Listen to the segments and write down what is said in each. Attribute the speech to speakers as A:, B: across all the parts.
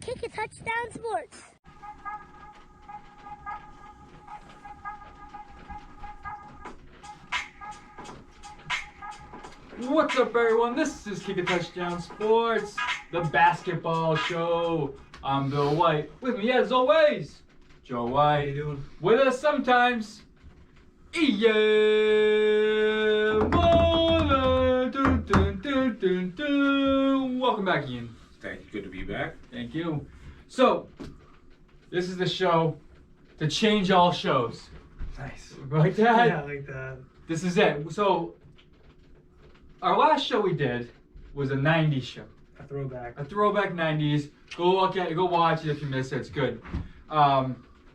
A: Kick a Touchdown Sports.
B: What's up, everyone? This is Kick a Touchdown Sports, the basketball show. I'm Bill White. With me, as always, Joe White.
C: How you doing?
B: With us sometimes, Ian Moller. Welcome back, Ian.
C: Thank you. Good to be back.
B: Thank you. So, this is the show to change all shows.
C: Nice.
B: Like that?
C: Yeah, I like that.
B: This is it. So, our last show we did was a 90s show.
C: A throwback.
B: A throwback 90s. Go look at it. Go watch it if you missed it. It's good.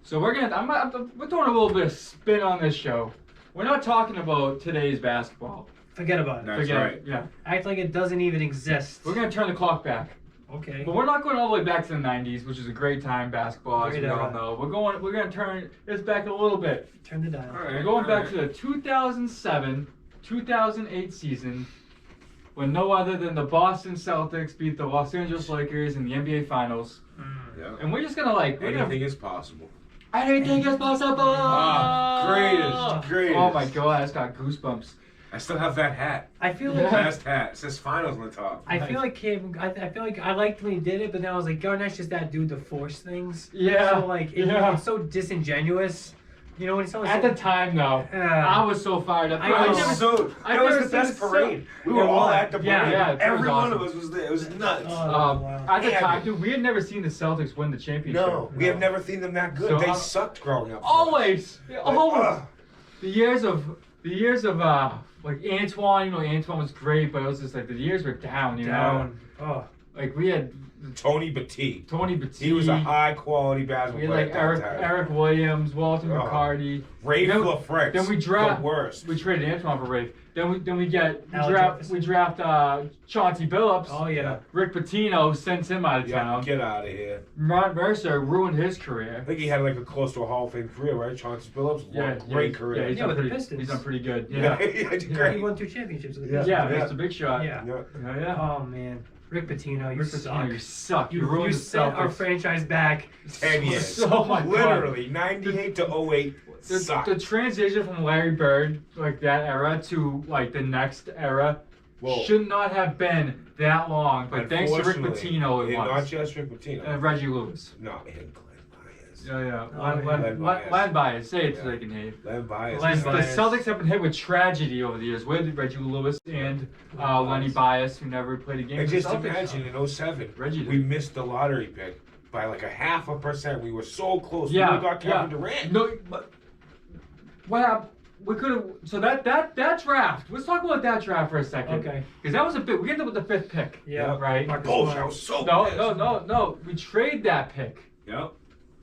B: So we're throwing a little bit of spin on this show. We're not talking about today's basketball.
C: Forget about it.
D: That's
B: Forget
D: right.
B: it. Yeah.
C: Act like it doesn't even exist.
B: We're gonna turn the clock back.
C: Okay.
B: But we're not going all the way back to the 90s, which is a great time basketball, as
C: Great
B: we all
C: era.
B: know. We're gonna turn this back a little bit.
C: Turn the dial.
D: All right.
B: We're going back to the 2007-2008 season, when no other than the Boston Celtics beat the Los Angeles Lakers in the NBA Finals.
D: Yeah.
B: And we're just gonna
D: Anything is possible.
B: anything is possible.
D: Greatest.
B: Oh my god, I just got goosebumps.
D: I still have that hat.
C: I feel
B: Yeah.
C: like
D: Best hat. It says finals on the top.
C: I feel like I liked when he did it, but then I was like, Garnett's just that dude to force things.
B: Yeah.
C: So like it's so disingenuous. You know when it's
B: At the time though, I was so fired up.
C: I
D: It
C: know.
D: was
B: never-
D: so.
B: I've
D: It was
B: never
D: the best
B: seen
D: parade. We
C: Yeah,
D: were all
C: why?
D: at the parade.
B: Yeah, it
D: Every
B: was
D: one of
B: awesome.
D: us was there. It was nuts.
C: Wow.
B: At the
D: Yeah.
B: time, dude, we had never seen the Celtics win the championship.
D: No, we have never seen them that good.
B: So,
D: They sucked growing up.
B: Always.
D: Ugh.
B: The years of like Antoine, Antoine was great, but it was just like the years were down, know.
C: Down. Oh.
B: Like we had
D: Tony Batiste.
B: Tony Batiste.
D: He was a high quality
B: We
D: basketball
B: had
D: player.
B: like
D: at that time.
B: Eric Williams, Walter
D: Oh.
B: McCarty.
D: Ray
B: Then-
D: LaFrex.
B: Then we draft.
D: The worst.
B: We traded Antoine for Rafe. Then we
C: Al Jefferson.
B: draft Chauncey Billups.
C: Oh yeah.
B: Rick Pitino sends him out of
D: Yeah,
B: town.
D: get out of here.
B: Ron Mercer ruined his
D: I
B: career.
D: think he had like a close to a Hall of Fame career, right? Chauncey Billups. Great career.
B: he's
C: Yeah,
B: done
C: with the
B: pretty,
C: Pistons.
B: He's done pretty good.
D: Yeah,
B: Yeah.
D: it's
C: He
D: great.
C: won 2 championships with the
D: Yeah.
C: Pistons.
B: Yeah, that's a big shot.
C: Yeah.
D: Yeah.
B: Yeah.
C: Oh man, Rick Pitino, you
B: Rick
C: suck.
B: Pitino, you suck. You
C: You
B: ruined the
C: set our
B: Celtics.
C: franchise back.
D: 10 years.
B: So my God.
D: Literally, 98 to 08 sucked.
B: The transition from Larry Bird, like that era, to like the next era,
D: Well,
B: should not have been that long. But thanks to Rick
D: unfortunately,
B: Pitino, it
D: and not
B: was.
D: just Rick Pitino.
B: And Reggie Lewis.
D: No, and Glenn Byers.
B: Yeah.
C: Oh,
B: Len Bias. Say it so
D: Yeah.
B: they can hate.
D: Glenn Byers.
C: Len
B: The
C: Bias.
B: Celtics have been hit with tragedy over the years with Reggie Lewis and Lenny Bias, who never played a game.
D: And
B: for the
D: just
B: Celtics.
D: imagine in 07,
B: Reggie
D: we
B: did.
D: missed the lottery pick by like a 0.5%. We were so close.
B: Yeah,
D: We got Kevin Durant.
B: No, but what happened? We could have. So that draft. Let's talk about that draft for a second.
C: Okay.
B: Because that was a bit. We ended up with the 5th pick.
C: Yeah.
B: Right.
C: Marcus
D: Bullshit. I
C: Smart.
D: was so
B: No,
D: pissed.
B: no. We trade that pick
D: Yep,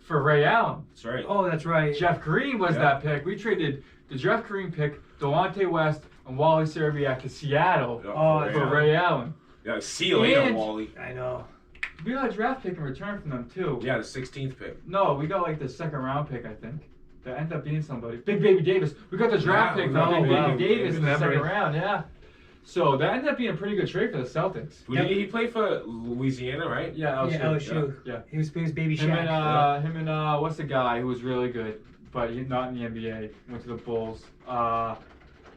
B: for Ray Allen.
D: that's right.
C: Oh, that's right.
B: Jeff Green was
D: Yeah.
B: that pick. We traded the Jeff Green pick, Delonte West, and Wally Serbiak to Seattle
D: Yeah,
C: Oh,
D: for
B: for
D: Allen.
B: Ray Allen.
D: Yeah, see you later,
B: And-
D: Wally.
C: I know.
B: We got a draft pick in return from them too.
D: Yeah, the 16th pick.
B: No, we got like the 2nd round pick, I think. That ended up being somebody. Big Baby Davis. We got the draft
D: Yeah,
B: pick
D: we
B: from
D: got
B: Big
C: Big
B: Baby
C: Baby
B: Davis in the
C: Davis.
B: 2nd round, yeah. So that ended up being a pretty good trade for the Celtics.
D: He played for Louisiana, right?
B: Yeah,
C: Yeah, LSU.
B: Yeah.
C: He was Baby
B: Him
C: Shaq.
B: and what's the guy who was really good, but he's not in the NBA. Went to the Bulls.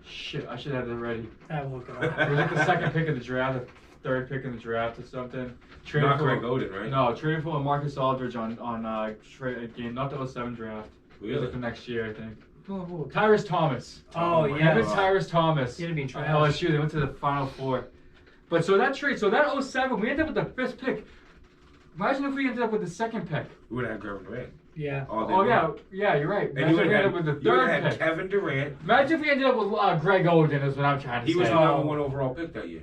B: Shit, I should have it ready.
C: I will look it
B: It
C: up.
B: was like the 2nd pick of the draft, the 3rd pick in the draft or something. Traded
D: Not
B: for
D: Greg Oden, right?
B: No, traded for Marcus Aldridge on trade game, not the 07 draft. It was
D: Really?
B: like the next year, I think.
C: Oh,
B: Tyrese Thomas.
C: Oh,
D: my
C: yeah.
B: Him and
D: God.
B: Tyrese Thomas.
C: He'd have been
B: on
C: trash.
B: LSU. They went to the Final Four. But so that 07, we ended up with the 5th pick. Imagine if we ended up with the 2nd pick.
D: We would have had Kevin Durant.
C: Yeah.
D: All day
B: Oh
D: long.
B: yeah, you're right.
D: And
B: Imagine
D: you
B: if
D: would
B: we ended
D: have
B: up with the
D: had, you would've
B: 3rd
D: had
B: pick.
D: Kevin Durant.
B: Imagine if we ended up with Greg Oden, is what I'm trying to
D: He
B: say.
D: was the
C: Oh.
D: number 1 overall pick that year.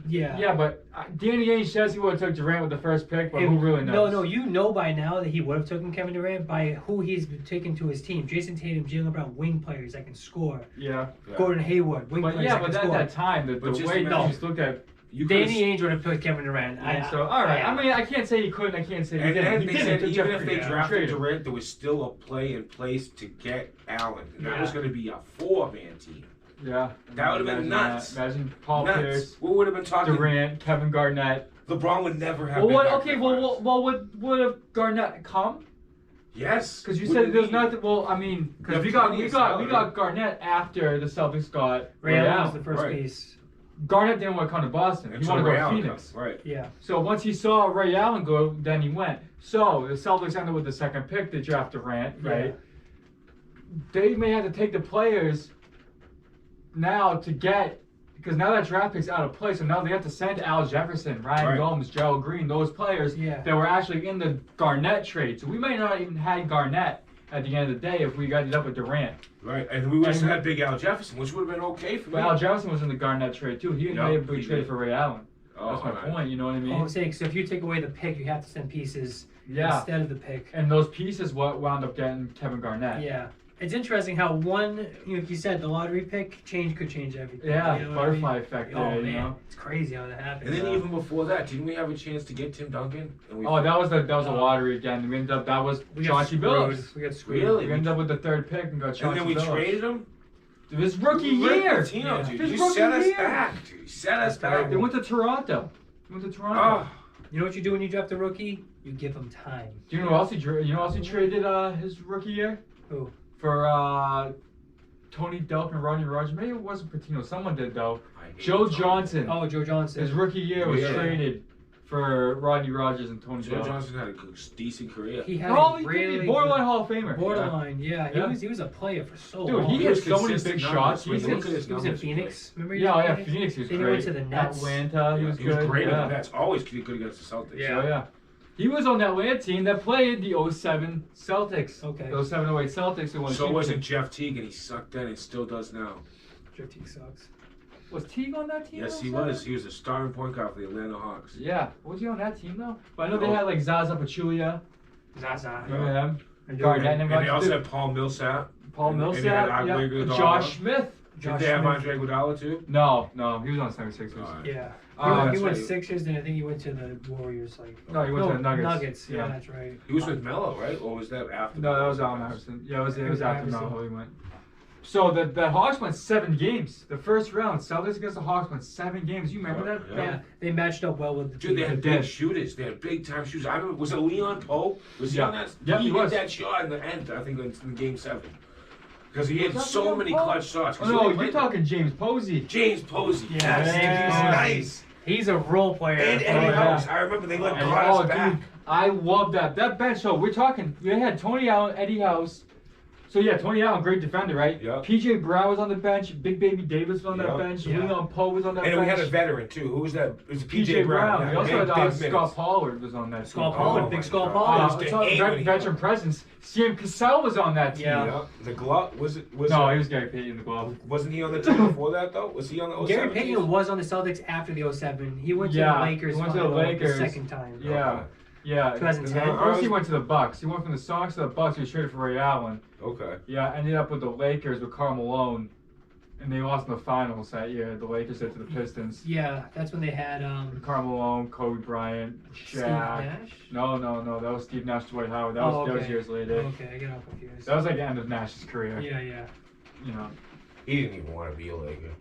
C: Yeah.
B: Yeah, but Danny Ainge says he would have took Durant with the 1st pick, but who really knows?
C: No, you know by now that he would have taken Kevin Durant by who he's taken to his team. Jason Tatum, Jaylen Brown, wing players that can score.
B: Yeah.
D: Yeah.
C: Gordon Hayward, wing
B: But
C: players
B: yeah,
C: that
B: but
C: can
B: at
C: score.
B: that time, the
D: But just
B: way
D: imagine-
B: teams looked at.
D: You
C: Danny
D: could've-
C: Ainge would have picked Kevin Durant.
B: So all right, I mean, I can't say he couldn't. I can't say he
D: And
B: didn't.
D: then
B: He
D: they
B: didn't.
D: said
B: Took
D: even
B: Jeff
D: if they
B: Green.
D: drafted
B: Traded him.
D: Durant, there was still a play in place to get Allen. And that was
C: Yeah.
D: going to be a 4-man team.
B: Yeah.
D: That would've been
B: Imagine
D: nuts.
B: Imagine Paul
D: Nuts.
B: Pierce,
D: We would have been talking.
B: Durant, Kevin Garnett.
D: LeBron would never have.
B: Well,
D: been
B: what?
D: back
B: Okay,
D: in the
B: well,
D: finals.
B: would have Garnett come?
D: Yes.
B: Because you
D: What
B: said
D: do
B: there's
D: mean?
B: nothing. Well, I mean, because
D: Yeah,
B: we got
D: plenty of salary.
B: Garnett after the Celtics got
C: Ray Allen was the
B: Allen.
C: first
D: Right.
C: piece.
B: Garnett didn't want to come to Boston.
D: And
B: He
D: so
B: wanted to
D: Ray
B: go to
D: Allen
B: Phoenix.
D: comes, right?
C: Yeah.
B: So once he saw Ray Allen go, then he went. So the Celtics ended with the second pick to draft Durant, right?
C: Yeah.
B: They may have to take the players now to get, because now that draft pick's out of play, so now they have to send Al Jefferson, Ryan
D: Right.
B: Gomes, Gerald Green, those players
C: Yeah.
B: that were actually in the Garnett trade. So we may not even had Garnett at the end of the day if we got it up with Durant.
D: Right. And we would have
B: And-
D: had Big Al Jefferson, which would have been okay for me.
B: But Al Jefferson was in the Garnett trade too. He
D: Yeah,
B: may have been
D: he
B: traded
D: did.
B: for Ray Allen.
D: Oh,
B: That's my
D: alright.
B: point. You know what I mean?
C: I'm saying, so if you take away the pick, you have to send pieces
B: Yeah.
C: instead of the pick.
B: And those pieces what wound up getting Kevin Garnett.
C: Yeah. It's interesting how one, like you said, the lottery pick could change everything.
B: Yeah,
C: you know what I mean?
B: butterfly effect
C: Oh
B: there,
C: man,
B: you know.
C: it's crazy how that happens.
D: And then even before that, didn't we have a chance to get Tim Duncan? And we
B: Oh, that was a
C: Oh.
B: lottery again. We ended up that was
C: we got
B: Chauncey
C: screwed.
B: Billups.
C: We got screwed.
D: Really?
B: We ended up with the third pick and got
D: And
B: Chauncey
D: then we
B: Billups.
D: traded him.
B: This rookie
D: Rick
B: year.
D: Pitino,
C: Yeah.
D: dude.
B: His
D: You
B: rookie
D: set us
B: year.
D: back, dude. You set us back.
B: They went to Toronto.
D: Oh,
C: You know what you do when you draft a rookie? You give him time.
B: Do you know who else he traded his rookie year?
C: Who?
B: For Tony Delp and Rodney Rogers. Maybe it wasn't Patino. Someone did though.
D: I hate
B: Joe
D: Tony.
B: Johnson.
C: Oh, Joe Johnson.
B: His rookie year was
D: Yeah.
B: traded for Rodney Rogers and Tony
D: Joe
B: Delp.
D: Johnson had a decent career.
C: He had
B: Oh,
C: a
B: he
C: really
B: could be borderline Hall of Famer.
C: borderline. Yeah,
B: Yeah.
C: He was a player for so
B: Dude,
C: long.
B: he
D: He
B: hit
D: was
B: so many
D: consistent
B: big
D: numbers.
B: shots.
D: When
B: He
D: you look
B: was
D: at his
C: He was in
D: numbers,
C: Phoenix. Remember?
B: yeah,
C: he was in
B: yeah, Phoenix he was
C: Then he
B: great.
C: went to the Nets.
B: Atlanta, he was
D: He was
B: good.
D: great
B: yeah.
D: in the Nets. Always good against the Celtics.
C: Yeah.
B: So, yeah. He was on that Atlanta team that played the 07 Celtics.
C: Okay.
B: The 07-08 Celtics who won the
D: So wasn't
B: championship.
D: Jeff Teague, and he sucked then and still does now.
C: Jeff Teague sucks.
B: Was Teague on that team?
D: Yes,
B: in
D: he
B: 07?
D: was. He was a starting point guard for the Atlanta Hawks.
B: Yeah. Was he on that team though? But I know they
D: No.
B: had like Zaza Pachulia.
C: Zaza.
B: Remember him?
C: And
B: Garnett
D: And they also had Paul Millsap.
B: Paul
D: and
B: Millsap.
D: they had
B: Yeah.
D: Iguodala.
B: Josh Smith.
D: Did they have Andre Iguodala too?
B: No, he was on 76ers.
D: Alright.
C: Yeah.
B: Uh,
C: he went
D: that's right.
C: Sixers, then I think he went to the Warriors. Like
B: No, he went to the Nuggets.
C: Nuggets. Yeah,
B: Yeah.
C: that's right.
D: He was with Melo, right? Or was that after?
B: No, that
D: Melo
B: was Allen
D: passed?
B: Iverson. Yeah, it was
C: It was
B: after
C: Iverson.
B: Melo he went. So the Hawks won 7 games. The first round, Celtics against the Hawks won 7 games. You remember that?
D: Yeah.
C: Yeah, they matched up well with the
D: Dude, they
C: team.
D: had
B: They
D: big
B: did.
D: shooters. They had big time shooters. I remember, was it Leon Pope? Was he
B: Yeah.
D: on that?
B: Yeah, he
D: hit
B: was.
D: that shot in the end, I think, in game 7. Because he had
B: Was that
D: so
B: Leon
D: many
B: Pope?
D: clutch shots. 'Cause
B: Oh,
D: he
B: no,
D: only
B: you're
D: played-
B: talking James Posey.
D: James Posey.
C: Yeah,
D: Yes,
C: James
D: he was
C: Posey.
D: nice.
C: He's a role player.
D: And
B: Oh,
D: Eddie
B: yeah.
D: House. I remember they let
B: And-
D: Brothers
B: oh,
D: back.
B: dude, I love that. That bench, so we're talking, they had Tony Allen, Eddie House. So yeah, Tony Allen, great defender, right?
D: Yeah.
B: PJ Brown was on the bench. Big Baby Davis was on that
D: Yeah.
B: bench.
C: Yeah.
B: Leon Poe was on that
D: And
B: bench.
D: we had a veteran, too. Who was that? It was
B: PJ Brown.
D: Yeah,
B: We also
D: big,
B: had
D: big
B: Scott
D: minutes.
B: Pollard was on that
C: Scott
B: team.
C: Pollard,
D: Oh
C: big
D: my
C: Scott
D: God.
C: Pollard.
D: I was
B: it's all
D: the eight when he
B: veteran
D: got-
B: presence. CM Cassell was on that team.
C: Yeah.
D: Yeah. The glove was it? Was
B: No,
D: it,
B: he was Gary Payton in the glove.
D: Wasn't he on the team before that though? Was he on the 07
C: Gary Payton
D: team?
C: was on the Celtics after the 07. He went to
B: Yeah,
C: the Lakers.
B: he went to the
C: final
B: Lakers.
C: the second time.
B: Yeah. Yeah.
C: 2010.
B: First he went to the Bucks. He went from the Sox to the Bucks. He was traded for Ray Allen.
D: Okay.
B: Yeah, ended up with the Lakers with Karl Malone. And they lost in the finals that year. The Lakers did to the Pistons.
C: Yeah, that's when they had
B: Karl Malone, Kobe Bryant,
C: Steve
B: Shaq.
C: Nash.
B: No. That was Steve Nash, Dwight Howard. That
C: Oh,
B: was
C: okay.
B: years later.
C: Okay, I get all confused.
B: That was like the end of Nash's career.
C: Yeah, yeah.
B: You know.
D: He didn't even want to be a Laker.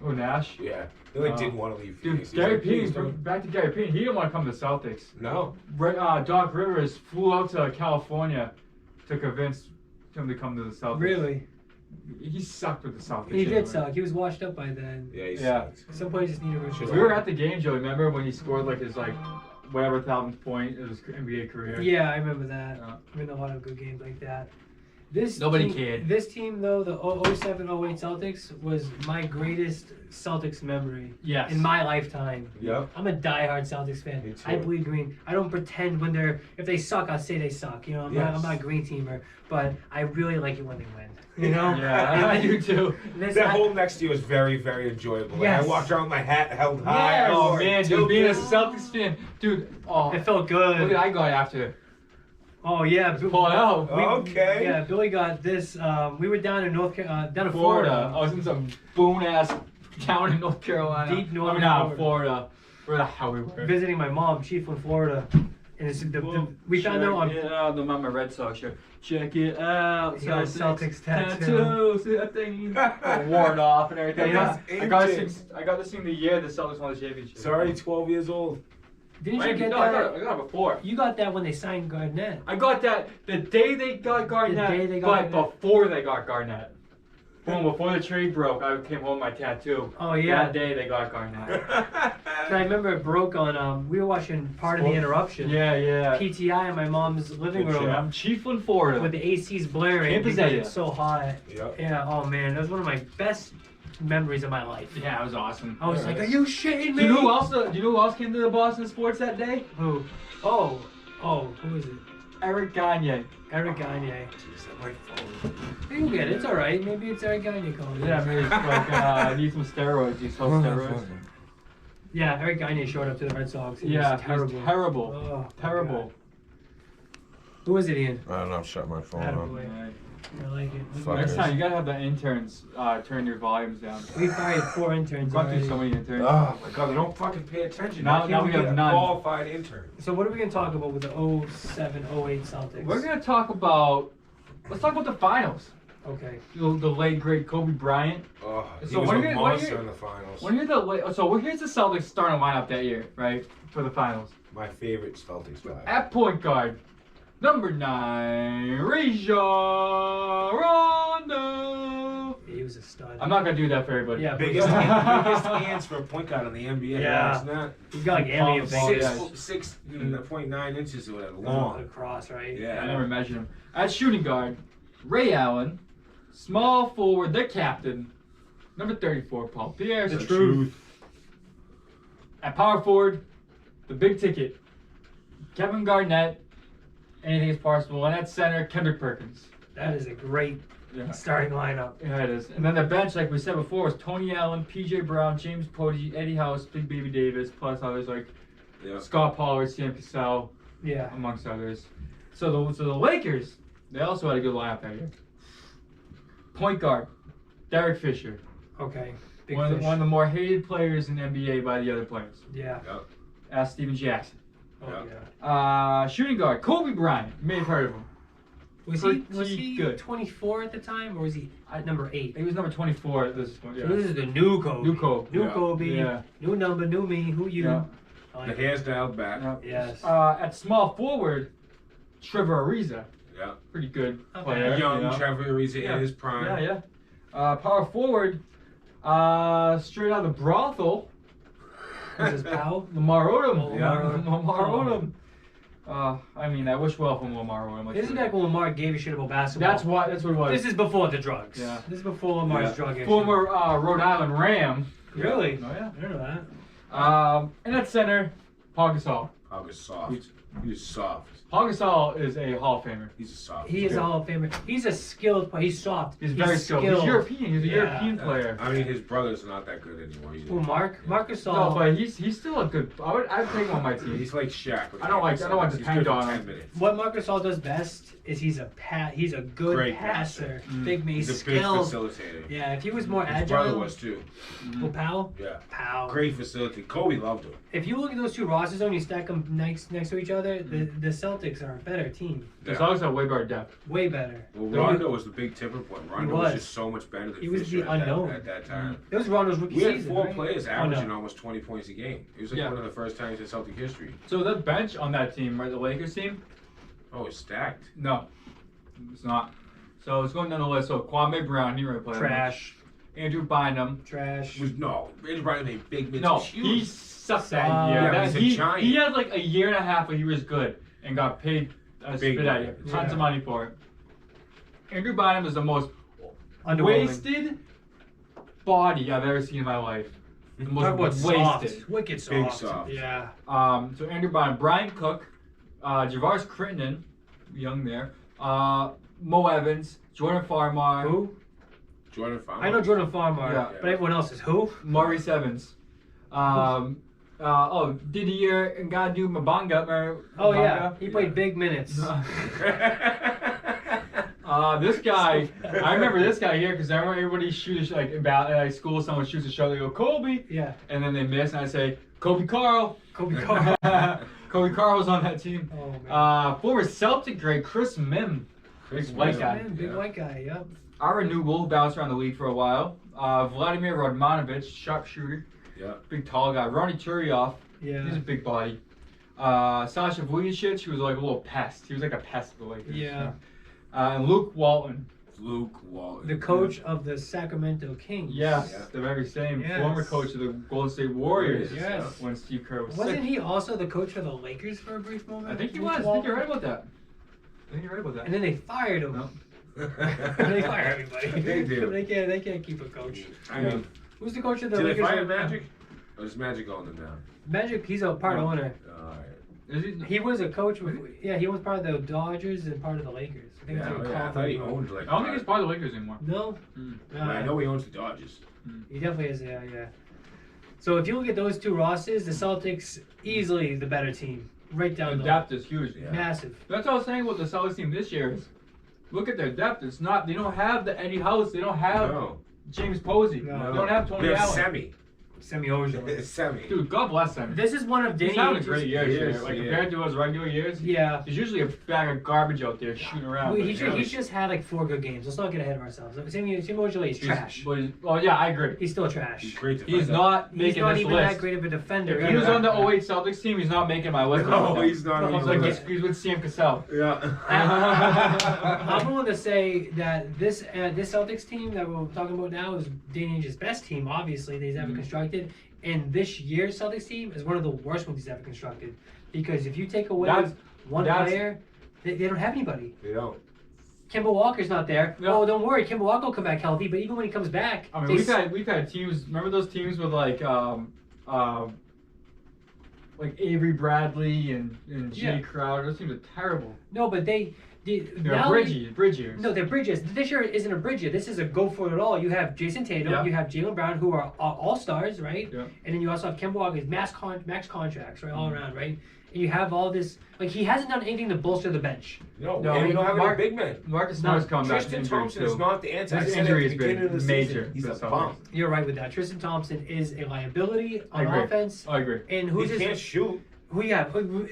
B: Oh, Nash?
D: Yeah. He like
B: Oh.
D: didn't want to leave
B: Dude,
D: Phoenix. He's
B: Gary
D: like, "Please
B: Payton,
D: don't."
B: back to Gary Payton, he didn't want to come to the Celtics.
D: No.
B: Doc Rivers flew out to California to convince him to come to the Celtics.
C: Really?
B: He sucked with the Celtics.
C: He did
B: anyway.
C: suck. He was washed up by then.
D: Yeah, he
B: Yeah.
D: sucks.
C: Some players just need to
D: Shit.
B: We were at the game, Joe. Remember when he scored like his whatever 1,000th point in his NBA career?
C: Yeah, I remember that.
B: Yeah.
C: I've been to a lot of good games like that. This
B: Nobody
C: team,
B: cared.
C: This team, though, the 07-08 Celtics, was my greatest Celtics memory
B: Yes.
C: in my lifetime.
D: Yep.
C: I'm a diehard Celtics fan.
D: Me too.
C: I bleed green. I don't pretend when if they suck, I'll say they suck. You know, I'm not a green teamer, but I really like it when they win. You know?
B: Yeah, I do too.
D: That whole next year was very, very enjoyable. Like,
C: Yes.
D: I walked around with my hat held high.
C: Yes.
D: I
B: Oh
D: wore it
B: man,
D: till
B: dude, being a
D: good.
B: Celtics fan, dude. Oh,
C: It felt
B: look
C: good.
B: what I got after.
C: Oh yeah,
B: Pull it out.
D: Okay.
C: Yeah, Billy got this. We were down in down in
B: Florida. I was in some boon ass town in North Carolina.
C: Deep northern
B: Florida. Where the hell we were?
C: visiting my mom, Chiefland, Florida, and we found out on.
B: Yeah, the Mama Red Sox shirt. Check it out.
C: He got a Celtics tattoo.
B: See that thing? Wore it off and everything.
C: Yeah,
B: I got to sing the year the Celtics won the championship.
D: It's already 12 years old.
C: Didn't
B: Wait,
C: you get
B: no,
C: that?
B: I got it before.
C: You got that when they signed Garnett.
B: I got that the day they got Garnett,
C: The day they got
B: but
C: Garnett.
B: before they got Garnett. Boom, before the trade broke, I came home with my tattoo.
C: Oh yeah.
B: That day they got Garnett.
C: So I remember it broke on. We were watching part of the interruption.
B: Yeah, yeah.
C: PTI in my mom's living
D: Good
C: room
B: I'm Chiefland, Florida.
C: with the ACs blaring
B: Can't
C: because
B: possess
C: it's
B: ya.
C: so hot.
D: Yep.
C: Yeah. Oh man, that was one of my best memories of my life.
B: Yeah, it was awesome.
C: I was like, "Are you shitting
B: Do
C: me?"
B: you know who else? Do you know who else came to the Boston sports that day?
C: Who? Oh, who is it?
B: Eric Gagne.
C: Eric Gagne.
D: Jeez, that might fall.
C: You get it. It's all right. Maybe it's Eric Gagne calling.
B: Yeah, maybe it's like I need some steroids. You saw steroids?
C: Yeah, Eric Gagne showed up to the Red Sox. It
B: Yeah,
C: was terrible.
B: it was terrible.
C: Oh, my
B: Terrible.
C: God. Who is it, Ian?
A: I don't know. Shut my phone off.
C: Attaboy.
B: Right.
C: I like it.
A: Fuck
B: Next
A: it.
B: time you gotta have the interns turn your volumes down.
C: We fired 4 interns
B: We've gone through
C: already.
B: so many interns.
D: Oh my god, they don't fucking pay attention.
B: Now-
D: Why
B: now
D: can't
B: we
D: get
B: have
D: a
B: none.
D: qualified intern.
C: So what are we going to talk about with the 07-08 Celtics?
B: We're gonna talk about. Let's talk about the finals.
C: Okay.
B: The late great Kobe Bryant.
D: Oh, he
B: So
D: was
B: what
D: a
B: are you- what are
D: monster
B: you-
D: in the finals.
B: Here's the Celtics starting lineup that year, right, for the finals.
D: My favorite Celtics player.
B: At point guard, number 9, Rajon Rondo.
C: Yeah, he was a stud.
B: I'm not gonna do that for everybody.
C: Yeah,
D: Biggest
C: but-
D: hands for a point guard in the NBA.
C: Yeah.
D: It's not
C: He's got like alien
B: Six-
C: fingers.
D: 6.9 inches or whatever,
C: Long
D: long.
C: across, right?
D: Yeah.
B: I never measured him. At shooting guard, Ray Allen. Small forward, the captain, number 34, Paul Pierce.
C: The truth.
B: At power forward, the big ticket, Kevin Garnett. Anything is possible. And at center, Kendrick Perkins.
C: That is a great
B: Yeah.
C: starting lineup.
B: Yeah, it is. And then the bench, like we said before, was Tony Allen, PJ Brown, James Pody, Eddie House, Big Baby Davis, plus others like
D: Yeah.
B: Scott Pollard, Sam Cassell,
C: Yeah.
B: amongst others. So the Lakers, they also had a good lineup that year. Point guard, Derek Fisher.
C: Okay. Big
B: One
C: fish.
B: of the more hated players in the NBA by the other players.
C: Yeah.
D: Yep.
B: Ask Steven Jackson.
C: Oh,
D: Yeah.
C: yeah.
B: Shooting guard, Kobe Bryant. You may have heard of him.
C: Was
B: Pretty
C: he
B: good.
C: 24 at the time, or was he at number 8?
B: He was number 24 at this point.
C: So
B: Yeah.
C: this is the new Kobe.
B: New Kobe.
C: New
D: Yeah.
C: Kobe.
B: Yeah.
C: New number, new me. Who you?
B: Yeah.
C: I
D: The
C: like
D: hair's dialed back.
B: Yeah.
C: Yes.
B: At small forward, Trevor Ariza.
D: Yeah.
B: Pretty good
C: Okay.
B: player.
D: Young
B: you know.
D: Trevor Ariza
B: Yeah.
D: in his prime.
B: Yeah, yeah. Power forward, straight out of the brothel,
C: Was his pal?
B: Lamar Odom.
C: Oh, Lamar Odom.
B: Lamar
C: Oh.
B: Odom. I mean, I wish well from Lamar Odom. Let's
C: Isn't
B: put it.
C: that when Lamar gave a shit about basketball?
B: That's what it was.
C: This is before the drugs.
B: Yeah.
C: This is before Lamar's
D: Yeah.
C: drug issue.
B: Former Rhode Island Ram.
C: Really?
B: Oh yeah.
C: I didn't know that.
B: And at center, Paul Gasol.
D: August soft. He's soft.
B: Paul Gasol is a Hall of Famer.
D: He's a soft.
C: He is a Hall of Famer. He's a skilled player. He's soft.
B: He's very skilled. He's European. He's a
C: Yeah.
B: European player.
D: I mean, his brother's not that good anymore. He's,
C: Well, Marcus
B: No,
C: Gasol.
B: but he's still a good. I'd take him on my team.
D: he's like Shaq.
B: I don't like to
D: He's
B: depend
D: good for
B: on
D: 10
B: him.
D: minutes.
C: What Marcus Gasol does best is he's a good
D: Great
C: passer.
B: passer.
C: Big man.
D: He's
C: He's
D: a big
C: skilled.
D: facilitator.
C: Yeah, if he was more
D: His brother
C: agile.
D: was too.
C: Well, Powell.
D: Yeah.
C: Powell.
D: Great facility. Kobe loved him.
C: If you look at those two rosters and you stack them next to each other, the Celtics are a better team.
B: The
D: Yeah.
B: Celtics have way better depth.
C: Way better.
D: Well,
B: There
D: Rondo was the big tipper point. Rondo was
C: was.
D: just so much better than
C: He was
D: Fisher
C: the
D: at
C: unknown.
D: at that time.
C: It was Rondo's rookie
D: We had
C: season.
D: 4
C: right?
D: players
C: Oh,
D: averaging
C: no.
D: almost 20 points a game. It was like
B: Yeah.
D: one of the first times in Celtic history.
B: So the bench on that team, right, the Lakers team,
D: Oh, it's stacked.
B: no, it's not. So it's going down the list. So Kwame Brown, he really played
C: Trash.
B: Andrew Bynum.
C: Trash.
D: Andrew Bynum made big minutes.
B: No,
D: He was
B: he
D: huge.
B: sucked that
C: Yeah,
B: year.
C: but
B: That-
D: he's a
B: he,
D: giant.
B: he had like a year and a half where he was good and got paid a
D: Big
B: spit at
D: money.
B: you. Tons
C: Yeah.
B: of money for it. Andrew Bynum is the most
C: Underwhelming.
B: wasted body I've ever seen in my life. The most
C: Talk about
B: wasted.
C: soft. Wicked soft.
D: Big soft.
C: Yeah.
B: So Andrew Bynum, Brian Cook, Javaris Crittenden, young there, Mo Evans, Jordan Farmar,
C: Who?
D: Jordan Farmer.
C: I know Jordan Farmar,
B: Yeah.
C: but everyone else is who?
B: Maurice Evans. Didier Ngadu Mabanga.
C: Oh yeah,
B: Mabanga?
C: he played big minutes.
B: This guy, I remember this guy here because I remember everybody shoots like about at school. Someone shoots a shot, they go Kobe,
C: Yeah.
B: and then they miss, and I say Kobe Carl.
C: Kobe Carr.
B: Kobe Carl was on that team.
C: Oh man.
B: Former Celtic great Chris Mim,
D: Chris
B: big white
D: Mim.
B: guy.
C: Man, big
D: Yeah.
C: white guy. Yep.
B: Our renewable bounced around the league for a while. Vladimir Rodmanovich, sharpshooter,
D: Yeah.
B: big tall guy. Ronnie Turioff, he's a
C: Yeah.
B: big body. Sasha Vujacic, who was like a little pest. He was like a pest of the Lakers.
C: Yeah.
B: And Luke Walton.
D: Luke Walton.
C: The coach of the Sacramento Kings.
B: Yes,
D: Yeah.
B: the very same
C: Yes.
B: former coach of the Golden State Warriors.
C: Yes.
B: When Steve Kerr was
C: Wasn't
B: sick.
C: he also the coach for the Lakers for a brief moment?
B: I think he
C: Luke
B: was. I think
C: Walton?
B: you're right about that. I think you're right about that.
C: And then they fired him.
B: No.
C: They fire everybody.
D: They do.
C: They can't keep a coach.
D: I mean,
C: Who's the coach of the
D: did they
C: Lakers?
D: fire
C: right now?
D: Magic? Or is Magic on them now?
C: Magic, he's a part
B: No.
C: owner.
D: Alright.
B: Is he?
C: He was a coach. Yeah, he was part of the Dodgers and part of the Lakers. I think
D: Yeah,
C: that's what
D: I
C: called
D: thought he
C: him.
D: owned like.
B: I don't think he's part of the Lakers anymore.
C: No.
B: Mm.
D: I know he owns the Dodgers.
C: He definitely is. Yeah. So if you look at those two rosters, the Celtics easily the better team, right down
B: The
C: the
B: depth is huge.
D: Yeah.
C: massive.
B: That's what I was saying about the Celtics team this year. Is look at their depth. It's not. They don't have the Eddie House. They don't have
D: No.
B: James Posey.
C: No.
B: They don't have Tony
D: They have
B: Allen.
D: Semi.
C: Semi Ojo.
D: Semi.
B: Dude, God bless them.
C: This is one of
B: He's
C: Danny
B: having a
C: Ainge's-
B: great year.
D: He
B: this year.
D: is,
B: Like
D: yeah.
B: compared to his regular years.
C: Yeah.
B: There's usually a bag of garbage out there shooting around.
C: Well,
B: but,
C: he's
B: you know,
C: just had like 4 good games. Let's not get ahead of ourselves. Semi Ojo is trash.
B: Oh yeah, I agree.
C: He's still trash.
D: He's great to
B: He's
D: find
B: not
C: He's
B: making
C: not
B: this
C: even
B: list.
C: that great of a defender.
B: If he was on the 08 Celtics team, he's not making my list.
D: No, he's not on
B: He's
D: the
B: like
D: list.
B: he's with Sam Cassell.
D: Yeah.
C: I'm willing to say that this Celtics team that we're talking about now is Danny Ainge's best team, obviously, that he's ever constructed. And this year's Celtics team is one of the worst ones he's ever constructed. Because if you take away one player, they don't have anybody.
D: They don't.
C: Kemba Walker's not there.
B: No.
C: Oh, don't worry, Kemba Walker will come back healthy. But even when he comes back,
B: I mean, we've had teams. Remember those teams with like Avery Bradley and Jay
C: Yeah.
B: Crowder. Those teams are terrible.
C: no, but they're
B: They're bridge years.
C: No, they're bridges. This year isn't a bridge year. This is a go for it all. You have Jason Tatum,
B: Yeah.
C: you have Jaylen Brown, who are all stars, right?
B: Yeah.
C: And then you also have Kemba Walker's max contracts, right, all around, right? And you have all this. Like he hasn't done anything to bolster the bench.
D: No,
B: No,
D: and we don't have
B: Mark-
D: any big men.
B: Marcus Smart's coming back from
D: Tristan
B: injury
D: Thompson
B: too.
D: is not the answer. I
B: His
D: said at
B: injury
D: the
B: has
D: beginning
B: been
D: of the
B: major
D: season, he's
B: for
D: a
B: the
D: bum.
C: You're right with that. Tristan Thompson is a liability
B: I
C: on
B: agree.
C: offense.
B: I agree.
C: And who's
D: He
C: his?
D: can't shoot.
C: Who yeah?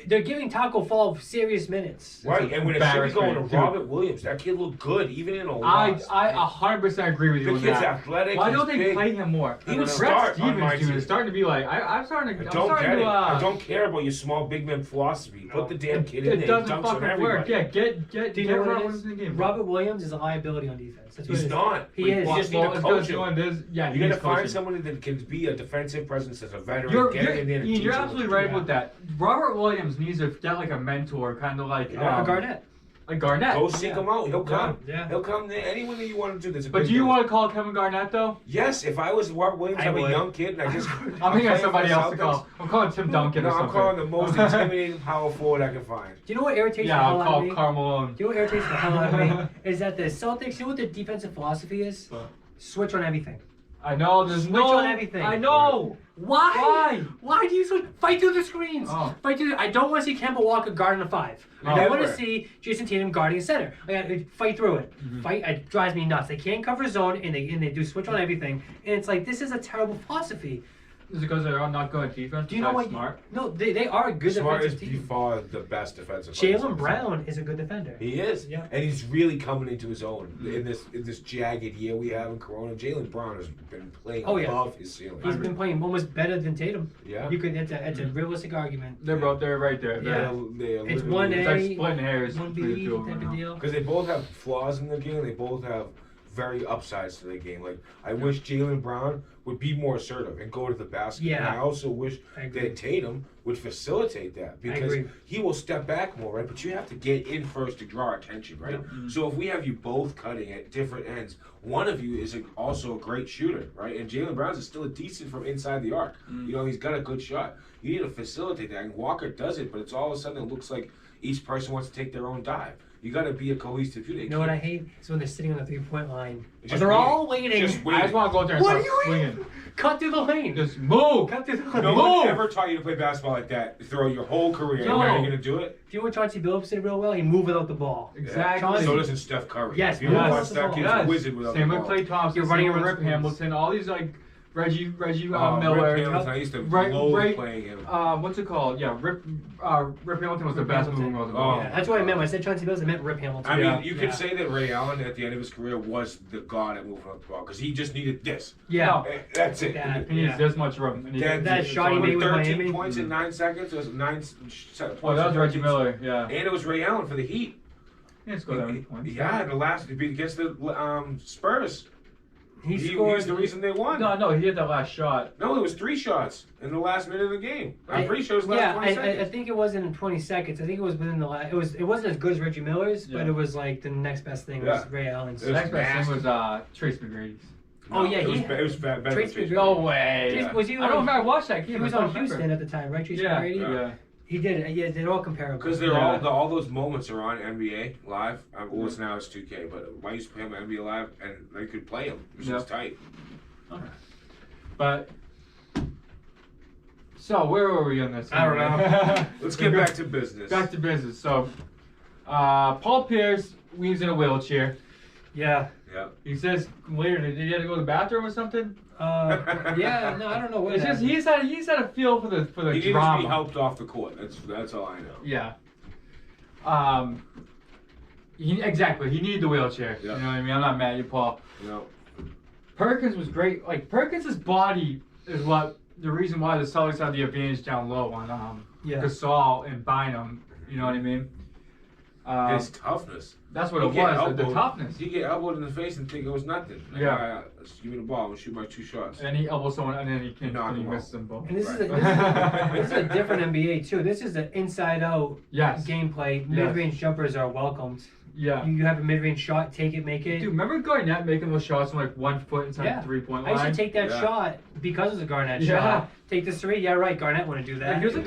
C: They're giving Taco Fall serious minutes.
D: Right, and when it should be going to
B: embarrassment,
D: Robert Williams, that kid looked good, even in a
B: I
D: loss.
B: 100% agree with you
D: The
B: on
D: kid's
B: that.
D: athletic.
B: Why
D: he's
B: don't they
D: big.
B: play him more?
D: He would
B: Brett
D: start on my
B: Stevens, dude,
D: team.
B: is starting to be like I'm starting
D: I
B: to.
D: don't get it. I
B: I
D: don't care about your small big man philosophy. Put the damn kid in
B: It
D: there.
B: doesn't
D: He dunks on
B: fucking
D: everybody.
B: work. Yeah, get
C: Do you know what it
B: Robert
C: is?
B: in the game.
C: Robert Williams is a liability on defense. That's what
D: He's
C: it is.
D: not.
C: He is.
D: You just need to
B: it's
D: coach
B: good
D: him.
B: there's yeah,
D: You
B: he
D: got to
B: needs
D: find
B: coaching.
D: somebody that can be a defensive presence as a veteran.
B: You're,
D: get him in there and
B: Ian,
D: teach
B: you're
D: him.
B: absolutely right with that. Robert Williams needs to get like a mentor, kind of like
C: Garnett.
B: like Garnett.
D: Go seek him out. He'll come.
C: Yeah.
D: He'll come there. Anyone that you want to do. There's a
B: But
D: big
B: do you
D: man.
B: want to call Kevin Garnett though?
D: Yes, if I was Robert Williams,
C: I
D: I'm a
C: would.
D: young kid and I just.
B: I'm thinking
D: playing
B: of
D: for
B: somebody
D: the
B: else to
D: Celtics.
B: call. I'm calling Tim Duncan
D: No,
B: or
D: I'm
B: something.
D: calling the most intimidating power forward I can find.
C: Do you know what irritates
B: Yeah,
C: the hell
B: I'll
C: out of
B: call
C: me?
B: Karl Malone.
C: Do you know what irritates the hell out of me? Is that the Celtics, you know what their defensive philosophy is?
B: What?
C: Switch on everything.
B: I know there's
C: Switch
B: no.
C: on everything.
B: I know.
C: Why?
B: Why?
C: Why do you switch? Fight through the screens.
B: Oh.
C: Fight through. I don't want to see Kemba Walker guarding a 5. I don't want to
D: Never.
C: see Jason Tatum guarding a center. Fight through it. Fight. It drives me nuts. They can't cover zone and they do switch on everything. And it's like this is a terrible philosophy.
B: Is it because they're not good at defense?
C: Do you know
B: besides
C: what?
B: Smart?
C: No, they are a good
D: Smart is
C: defensive team.
D: far the best defensive player.
C: Jaylen Brown is a good defender.
D: He is,
C: Yeah.
D: and he's really coming into his own in this jagged year we have in Corona. Jaylen Brown has been playing
C: Oh, yeah.
D: above his ceiling.
C: He's been playing almost better than Tatum.
D: Yeah.
C: You could. It's a realistic argument.
B: They're both there, right there.
C: Yeah. It's one
B: It's like
C: A,
B: splitting hairs
C: one
B: between the
C: B
B: two of
C: type
B: them
C: of
B: now.
C: deal.
D: because they both have flaws in the game. They both have very upsides to the game. Like I wish Jaylen Brown would be more assertive and go to the basket.
C: Yeah.
D: And I also wish
C: I agree.
D: that Tatum would facilitate that because
C: agree.
D: he will step back more, right? But you have to get in first to draw attention, right? So if we have you both cutting at different ends, one of you is also a great shooter, right? And Jaylen Brown's still a decent from inside the arc. You know, he's got a good shot. You need to facilitate that. And Walker does it, but it's all of a sudden it looks like each person wants to take their own dive. You got to be a cohesive unit.
C: You know what I hate? Is when they're sitting on the 3-point line.
D: Just
C: They're
D: waiting.
C: all waiting.
D: Just
B: I just want to go out there and
C: What
B: start
C: are you
B: swinging.
C: Cut through the lane.
B: Just move.
C: Cut through the lane.
D: No
B: Move.
D: one ever taught you to play basketball like that throughout your whole career.
B: No.
D: Now you're going to do it?
C: Do you know what Chauncey Billups did real well? He moved without the ball.
B: Exactly.
C: Chauncey-
D: So doesn't Steph Curry.
C: Yes,
D: If you ever
C: yes.
D: watch that kid's a wizard without
B: Same
D: the
B: with
D: ball.
B: Klay Thompson.
C: You're running
B: same with
C: around
B: Rip
C: screens.
B: Hamilton. All these like Reggie
D: Rip
B: Miller.
D: Hamilton, I used to
B: Right-
D: loathe
B: right-
D: playing him.
B: What's it called? Yeah, Rip Hamilton was the best
C: Hamilton.
B: moving of the
D: Oh.
B: ball.
C: Yeah, that's what I meant when I said Chauncey Billups. I meant Rip Hamilton.
D: I
B: Yeah.
D: mean, you could say that Ray Allen at the end of his career was the god at moving up the ball because he just needed this.
C: Yeah.
B: No.
D: That's it.
C: That-
B: He needs
C: Yeah.
B: this much room. And he-
C: That shot he
B: it's
C: made
B: only-
C: with
D: 13
C: Miami.
D: points in 9 seconds. It was 9 points.
B: Oh, that was
D: in
B: Reggie
D: 13
B: Miller. Yeah.
D: And it was Ray Allen for the Heat.
B: He scored that many points.
D: Yeah, in the last against the Spurs.
C: He
D: He
C: scored.
D: was the reason they won.
B: No, he hit that last shot.
D: No, it was 3 shots in the last minute of the game. I'm pretty sure it was the last
C: Yeah,
D: 20
C: I
D: seconds.
C: think it wasn't in 20 seconds. I think it was within the last. It wasn't as good as Reggie Miller's,
B: Yeah.
C: but it was like the next best thing was
D: Yeah.
C: Ray Allen's.
B: The
D: It was
B: next best
D: nasty.
B: thing was Trace McGrady's.
C: Oh, yeah,
D: it was,
C: he-
D: it was better than
C: Trace
D: Trace
C: McGrady-
B: No way.
D: Yeah.
C: Was he
B: I don't
C: on?
B: remember. I watched that game.
C: He was
B: I don't
C: on Houston
B: remember.
C: at the time, right? Tracy
B: Yeah,
C: McGrady?
B: yeah.
C: He did. Yeah, they're all comparable.
D: Because they're
B: Yeah.
D: all those moments are on NBA Live. Well, it's now it's 2K, but I used to play them on NBA Live, and they could play them. It was just tight.
B: Okay. But so where were we on this?
C: I don't know.
D: Let's get back to business.
B: Back to business. So Paul Pierce leaves in a wheelchair.
C: Yeah.
D: Yeah.
B: He says later, did he have to go to the bathroom or something?
C: Yeah. No, I don't know what.
B: It's just
C: happened.
B: he's had a feel for the
D: He needed to
B: drama.
D: be helped off the court. That's all I know.
B: Yeah. Exactly. He needed the wheelchair.
D: Yeah.
B: You know what I mean? I'm not mad at you, Paul.
D: You know.
B: Perkins was great. Like Perkins' body is what the reason why the Celtics have the advantage down low on
C: Yeah.
B: Gasol and Bynum. You know what I mean?
D: His toughness.
B: That's what
D: He
B: it
D: get
B: was. The
D: elbowed-
B: toughness.
D: He get elbowed in the face and think it was nothing. Like,
B: Yeah.
D: Give me the ball. I'm gonna shoot my 2 shots.
B: And he elbows someone, and then he
D: Knock
B: and he
D: him
B: misses
D: off.
B: them both.
C: And this is
B: Right.
C: this is a different NBA too. This is the inside out
B: Yes.
C: gameplay.
B: Yes.
C: Mid range jumpers are welcomed.
B: Yeah.
C: You have a mid range shot, take it, make it.
B: Dude, remember Garnett making those shots from like 1 foot inside
C: Yeah.
B: the 3-point
C: I
B: line?
C: used to take that
D: Yeah.
C: shot because of the Garnett
B: Yeah.
C: shot. Take the 3. Yeah, right. Garnett wouldn't do that.
B: Like, he was like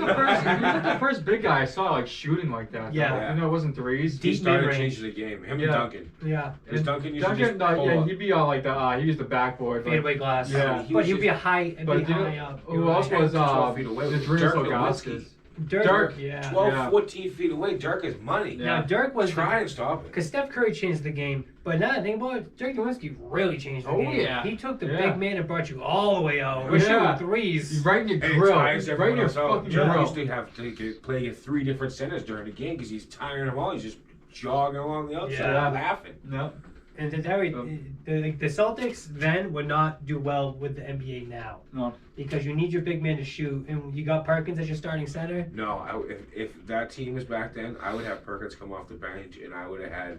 B: the first big guy I saw like shooting like that.
C: Yeah.
B: though. You know, it wasn't threes.
D: He
C: Deep
D: started
C: mid-range.
D: changing the game. Him
B: Yeah.
D: and Duncan.
C: Yeah.
D: Because Duncan used to just
B: Duncan,
D: pull
B: yeah,
D: up.
B: he'd be on like the he used the backboard. Like,
C: Fadeaway glass.
B: Yeah.
D: He
C: But
D: was
C: he'd be a
D: just-
C: high,
B: but
C: be
B: do you
C: high
B: know
C: up.
B: who else was
D: 12 feet away?
B: Idris
D: Dirk
B: Ilgauskas?
D: Nowitzki.
C: Dirk. Yeah.
D: 12,
B: Yeah.
D: 14 feet away. Dirk is money.
B: Yeah.
C: Now Dirk was
D: Try and stop it.
C: because Steph Curry changed the game, but now think about it, Dirk Nowitzki really changed the
B: Oh,
C: game.
B: yeah.
C: He took the
B: Yeah.
C: big man and brought you all the way out. We're
B: Yeah.
C: shooting threes.
B: He's right in your
D: And it
B: grill.
D: tires
B: Right in
D: everyone
B: your
D: else out.
B: fucking
D: Dirk
B: grill.
D: used to have to play against 3 different centers during the game because he's tiring them all. He's just jogging along the outside,
B: Yeah.
D: laughing.
B: No.
C: And the Celtics then would not do well with the NBA now
B: No.
C: because you need your big man to shoot, and you got Perkins as your starting center.
D: No, if that team was back then, I would have Perkins come off the bench, and I would have had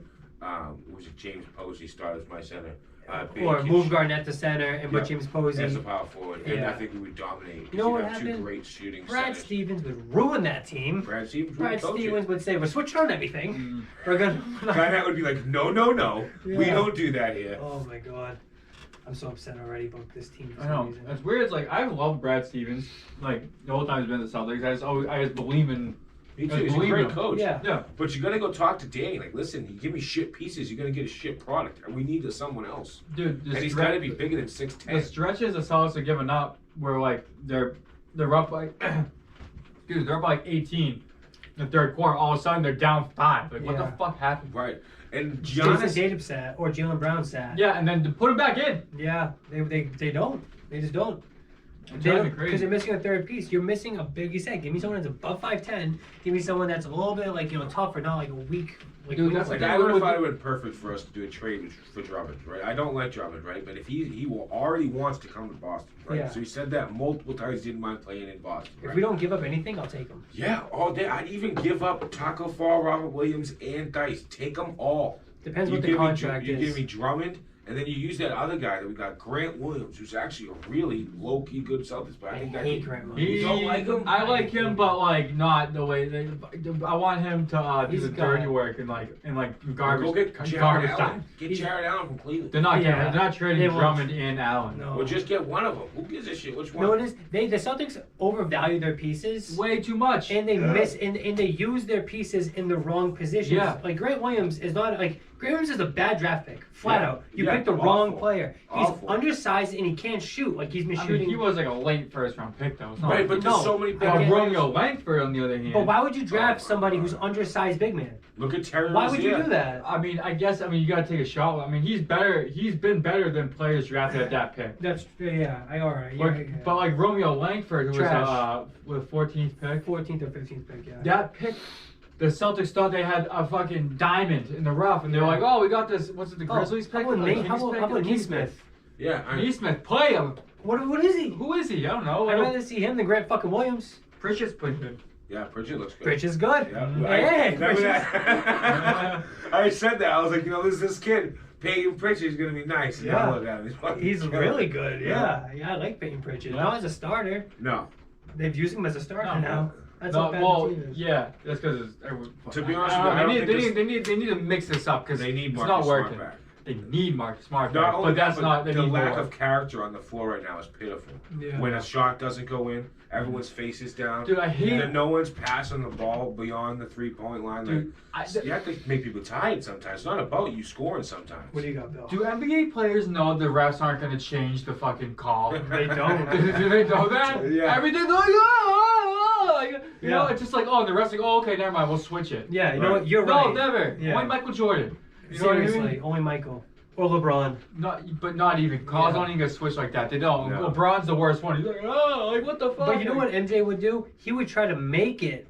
D: was it James Posey start as my center,
C: Or move Garnett to center and put
D: Yeah.
C: James Posey.
D: as a power forward, and
C: Yeah.
D: I think we would dominate.
C: You know what
D: have
C: happened?
D: 2 great shooting
C: Brad
D: centers.
C: Stevens would ruin that team.
D: Brad Stevens.
C: Brad
D: coach it.
C: Stevens would say, "We're switching on everything.
B: Mm.
C: We're gonna."
D: Garnett would be like, no, no, no, we
C: Yeah.
D: don't do that here.
C: Oh my god, I'm so upset already about this team. For
B: I
C: some
B: know.
C: reason.
B: It's weird. It's like I love Brad Stevens. Like the whole time he's been in the Celtics, I just believe in.
D: Me too.
B: I
D: He's a
B: believe
D: great
B: him.
D: coach.
C: Yeah.
B: Yeah.
D: But you gotta go talk to Danny. Like, listen, you give me shit pieces, you're gonna get a shit product, and we need someone else.
B: Dude,
D: And he's gotta be bigger than 6'10".
B: The stretches the Celtics are giving up where like they're up like they're up like 18 in the third quarter. All of a sudden they're down 5. Like what
C: Yeah.
B: the fuck happened?
D: Right. And
C: Jason
D: Giannis.
C: Tatum sat or Jalen Brown sat.
B: Yeah, and then to put him back in.
C: Yeah, they don't. They just don't.
B: It drives me
C: Because
B: crazy.
C: they're missing a third piece. You're missing a big. You said, give me someone that's above 5'10". Give me someone that's a little bit like tougher, not like a weak. Like,
B: Dude,
C: weak
B: that's
C: like
D: Like,
B: Yeah,
D: I would have
B: with
D: thought
B: the-
D: it would have been perfect for us to do a trade for Drummond, right? I don't like Drummond, right? But if he will already wants to come to Boston, right?
C: Yeah.
D: So he said that multiple times. He didn't mind playing in Boston.
C: If
D: Right?
C: we don't give up anything, I'll take them.
D: Yeah, all day. I'd even give up Taco Fall, Robert Williams, and Dice. Take them all.
C: Depends
D: You
C: what the
D: give me-
C: contract
D: you
C: is.
D: give me Drummond, and then you use that other guy that we got, Grant Williams, who's actually a really low-key good Celtics player. I think that
C: hate Grant
D: You
C: Williams.
D: don't like him?
B: I like him, but like not the way they. I want him to do
C: He's
B: the
C: got-
B: dirty work and garbage.
D: Go get Jared
B: garbage
D: Allen.
B: time.
D: Get Jared Allen from Cleveland.
B: They're not.
C: Yeah.
B: They're not trading
C: They won't.
B: Drummond and Allen.
C: No.
D: Or just get one of them. Who gives a shit? Which one?
C: No, it is. The Celtics overvalue their pieces.
B: Way too much.
C: And they miss and they use their pieces in the wrong positions.
B: Yeah.
C: Like Grant Williams is not like Grant Williams is a bad draft pick, flat
D: Yeah.
C: out. You
D: Yeah.
C: picked the wrong
D: Awful.
C: player. He's
D: Awful.
C: undersized and he can't shoot. Like he's been
B: I
C: shooting.
B: mean, he was like a late first round pick though. It's not
D: Right,
B: like-
D: but there's
C: No,
D: so many
C: I
D: big
C: get-
B: Romeo Langford on the other hand.
C: but why would you draft
D: Oh,
C: somebody
D: my
C: who's
D: God.
C: undersized big man?
D: Look at Terry
C: Why would you
D: Rozier.
C: do that?
B: I mean, I guess you gotta take a shot. I mean, he's better. He's been better than players drafted at that pick.
C: That's yeah. All right.
B: But like Romeo Langford, who
C: Trash.
B: was with 14th pick.
C: 14th or 15th pick. Yeah.
B: That pick, the Celtics thought they had a fucking diamond in the rough, and they were
C: Yeah.
B: like, "Oh, we got this. What's it? The Grizzlies pick?
C: How about
B: Like,
C: Nate? How
B: Kings
C: about,
B: pick?
C: how about
B: The Kings
C: Neesmith?
D: Yeah, I mean,
B: Neesmith, play him.
C: What is he?
B: Who is he? I don't know.
C: I'd rather see him than Grant fucking Williams.
B: Pritchard's pretty good.
D: yeah, Pritchard looks good.
C: Rich is good.
D: Yeah,
C: Hey,
D: remember
C: Pritchard's-
D: that? I said that. I was like, this kid, Peyton Pritchard's gonna be nice. And
C: Yeah.
D: now look at him. fucking
C: He's
D: killer.
C: really good. Yeah. I like Peyton Pritchard.
B: Yeah.
C: Not as a starter.
D: No,
C: They've used him as a starter
B: No.
C: now. That's
B: No,
C: how bad
B: well,
C: the team is.
B: yeah, that's because
D: To be honest with you, I don't think
B: they need to mix this up because
D: they need
B: it's
D: Marcus
B: not
D: Smart
B: working.
D: back.
B: They need Marcus Smart
D: Not
B: back,
D: only
B: but that's
D: that,
B: not. They
D: the
B: need
D: lack
B: more.
D: of character on the floor right now is pitiful.
C: Yeah.
D: When a shot doesn't go in, everyone's face is down.
B: Dude, I hate.
D: And no one's passing the ball beyond the 3-point line.
B: Dude,
D: Like, you have to make people tired sometimes. It's not about you scoring sometimes.
C: What do you got, Bill?
B: Do NBA players know the refs aren't going to change the fucking call?
C: They don't.
B: Do they know that?
D: Yeah.
B: Everything's like, like, you know,
C: Yeah.
B: it's just like, oh, the refs like, oh, okay, never mind, we'll switch it.
C: Yeah, you know
D: Right.
C: what? You're
B: No,
C: right.
B: never.
C: Yeah.
B: Only Michael Jordan. You know what I
C: Seriously,
B: mean?
C: only Michael. Or LeBron.
B: But not even. Calls
C: Yeah.
B: don't even get switched like that. They don't.
D: No.
B: LeBron's the worst one. He's like, oh, like what the fuck?
C: But you know what MJ would do? He would try to make it,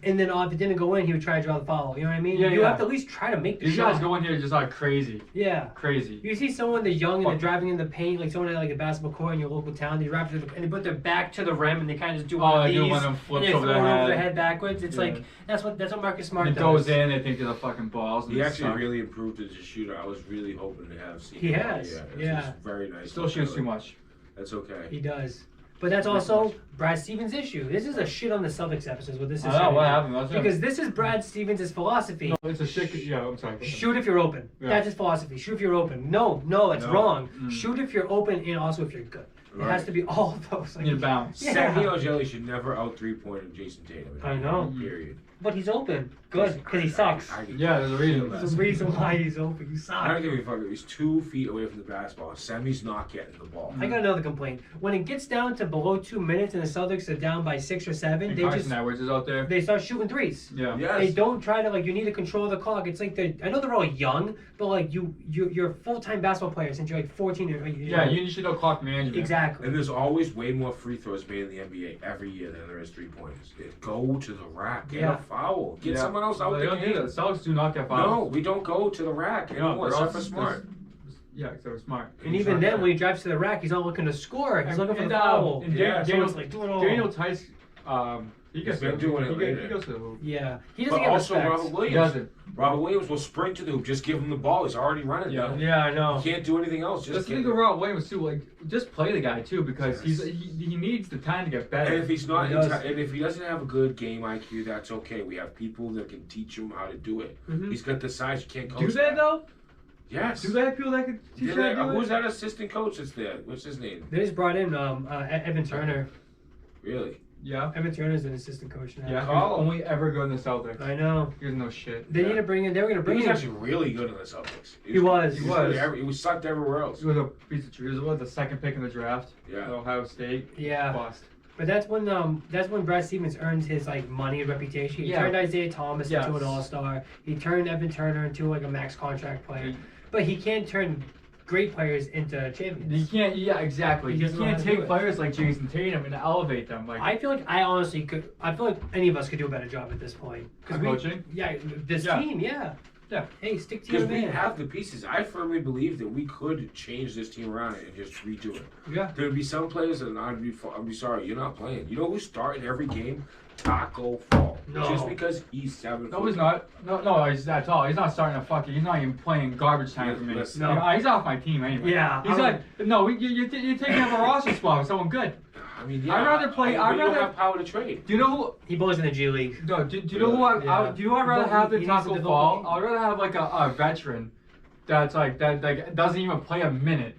C: and then if it didn't go in, he would try to draw the foul. You know what I mean?
B: Yeah,
C: you
B: yeah.
C: have to at least try to make the
B: These
C: shot.
B: guys go in here just like crazy,
C: Yeah.
B: crazy.
C: You see someone that's young and they're
B: Fuck.
C: driving in the paint, like someone at like a basketball court in your local town. They drive to the, and they put their back to the rim and they kind of just do
B: Oh,
C: one of
B: they do
C: these.
B: one of them
C: and
B: flips
C: they
B: over
C: throw
B: their
C: it over
B: head.
C: their head backwards. It's
B: Yeah.
C: like that's what Marcus Smart
B: It
C: does.
B: goes in. They think they're the fucking balls. And
D: He
B: they
D: actually
B: suck.
D: really improved as a shooter. I was really hoping to have seen
C: He
D: him.
C: has,
D: It's
C: yeah.
D: just very nice.
B: Still shoots too much.
D: That's okay.
C: He does. But that's also Brad Stevens' issue. This is a shit on the Celtics episode. What this is
B: I know
C: trying to
B: what
C: do.
B: happened. That's
C: Because this is Brad Stevens' philosophy.
B: no, it's a shit. Yeah, I'm sorry.
C: Shoot if you're open.
B: Yeah.
C: That's his philosophy. Shoot if you're open. No, it's
D: No.
C: wrong.
B: Mm.
C: Shoot if you're open and also if you're good. It
D: Right.
C: has to be all of those.
B: You need to bounce.
C: Yeah.
D: Sammy Ojeley should never out 3-point Jason Tatum.
C: I know.
D: Period.
C: But he's open. Good, because he sucks.
B: Yeah, there's a reason.
C: There's a reason why he's open. You
D: I
C: suck.
D: don't give a fuck. He's 2 feet away from the basketball. Semi's not getting the ball.
C: I got another complaint. When it gets down to below 2 minutes and the Celtics are down by 6 or 7,
B: And
C: they
B: Carson
C: just
B: Edwards is out there.
C: they start shooting threes.
B: Yeah.
D: Yes.
C: They don't try to like. You need to control the clock. It's like I know they're all young, but like you're a full-time basketball player since you're like 14 or
B: Yeah, you should know clock management.
C: exactly.
D: And there's always way more free throws made in the NBA every year than there is 3-pointers. Go to the rack. Get
C: Yeah.
D: a foul. Get
B: Yeah.
D: someone else out
B: They
D: the
B: don't do
D: game.
B: that. Celtics do not get
D: No,
B: fouls.
D: we don't go to the rack
B: No,
D: anymore,
B: they're
D: except
B: all
D: for Smart.
B: Yeah, except for Smart.
C: And even then, when he drives to the rack, he's not looking to score. He's looking for the foul.
B: And
D: Yeah,
B: Daniel,
C: so it's like, do it all.
B: Daniel Tice, he gets
D: been doing it
B: he
D: later.
B: goes to the hoop.
C: Yeah, he doesn't
D: But
C: get
D: also
C: respect.
D: Robert
B: He
D: Williams.
B: doesn't.
D: Robert Williams will sprint to the hoop. Just give him the ball. He's already running.
B: Yeah.
D: there.
C: Yeah, I know.
D: He can't do anything else.
B: Just
D: Just
B: think
D: get
B: of Rob Williams too. Like, just play the guy too because
D: Yes.
B: he needs the time to get
D: And
B: better.
D: if he's not,
C: He does.
D: and if he doesn't have a good game IQ, that's okay. We have people that can teach him how to do it.
C: Mhm.
D: He's got the size. You can't coach.
B: Do they
D: that.
B: though?
D: Yes.
B: Do they have people that can teach
D: Yeah,
B: that?
D: who's that assistant coach that's there? What's his name?
C: They just brought in Evan Turner.
D: Really?
B: Yeah.
C: Evan Turner's an assistant coach now.
B: Yeah.
D: Call
B: He's
D: him.
B: only ever good in the Celtics.
C: I know.
B: He doesn't know shit.
C: They
D: Yeah.
C: need to bring in. They were gonna
D: He
C: bring
D: was
C: in.
D: actually really good in the Celtics.
C: He was.
B: He was.
D: He was sucked everywhere else.
B: He was a piece of tree. He was the second pick in the draft.
D: Yeah.
B: At Ohio State.
C: Yeah,
B: Bust.
C: but that's when Brad Stevens earned his like money and reputation. He
B: Yeah.
C: turned Isaiah Thomas
B: Yes.
C: into an all-star. He turned Evan Turner into like a max contract player. But he can't turn great players into champions.
B: You can't. Yeah, exactly.
C: He
B: You
C: doesn't know how
B: can't
C: to do
B: take
C: it.
B: players like Jason Tatum and elevate them. Like
C: I feel like I honestly could. I feel like any of us could do a better job at this point.
B: At coaching?
C: Yeah, this
B: Yeah.
C: team. Yeah.
B: Yeah.
C: Hey, stick to your
D: Because we
C: man.
D: have the pieces. I firmly believe that we could change this team around and just redo it.
B: Yeah.
D: There would be some players that I'd be sorry, you're not playing. You know who's starting every game? Taco Fall.
C: No.
D: Just because he's 7
B: No, he's not. No, he's that's all. He's not starting a fucking. He's not even playing garbage time for me.
D: Listen.
C: No.
B: You know, he's off my team anyway.
C: Yeah,
B: He's like, no, you're taking up a roster spot with someone good.
D: I mean,
B: I'd rather play-
D: but
B: I'd
D: you don't
B: rather-
D: have power to trade.
B: Do you know
C: He belongs in the G League.
B: who? No, do you know who?
C: Yeah.
B: Do you know I'd rather
C: But
B: have
C: he
B: than
C: needs to
B: Taco
C: develop
B: Fall?
C: the game.
B: I'd rather have like a veteran that's like that doesn't even play a minute,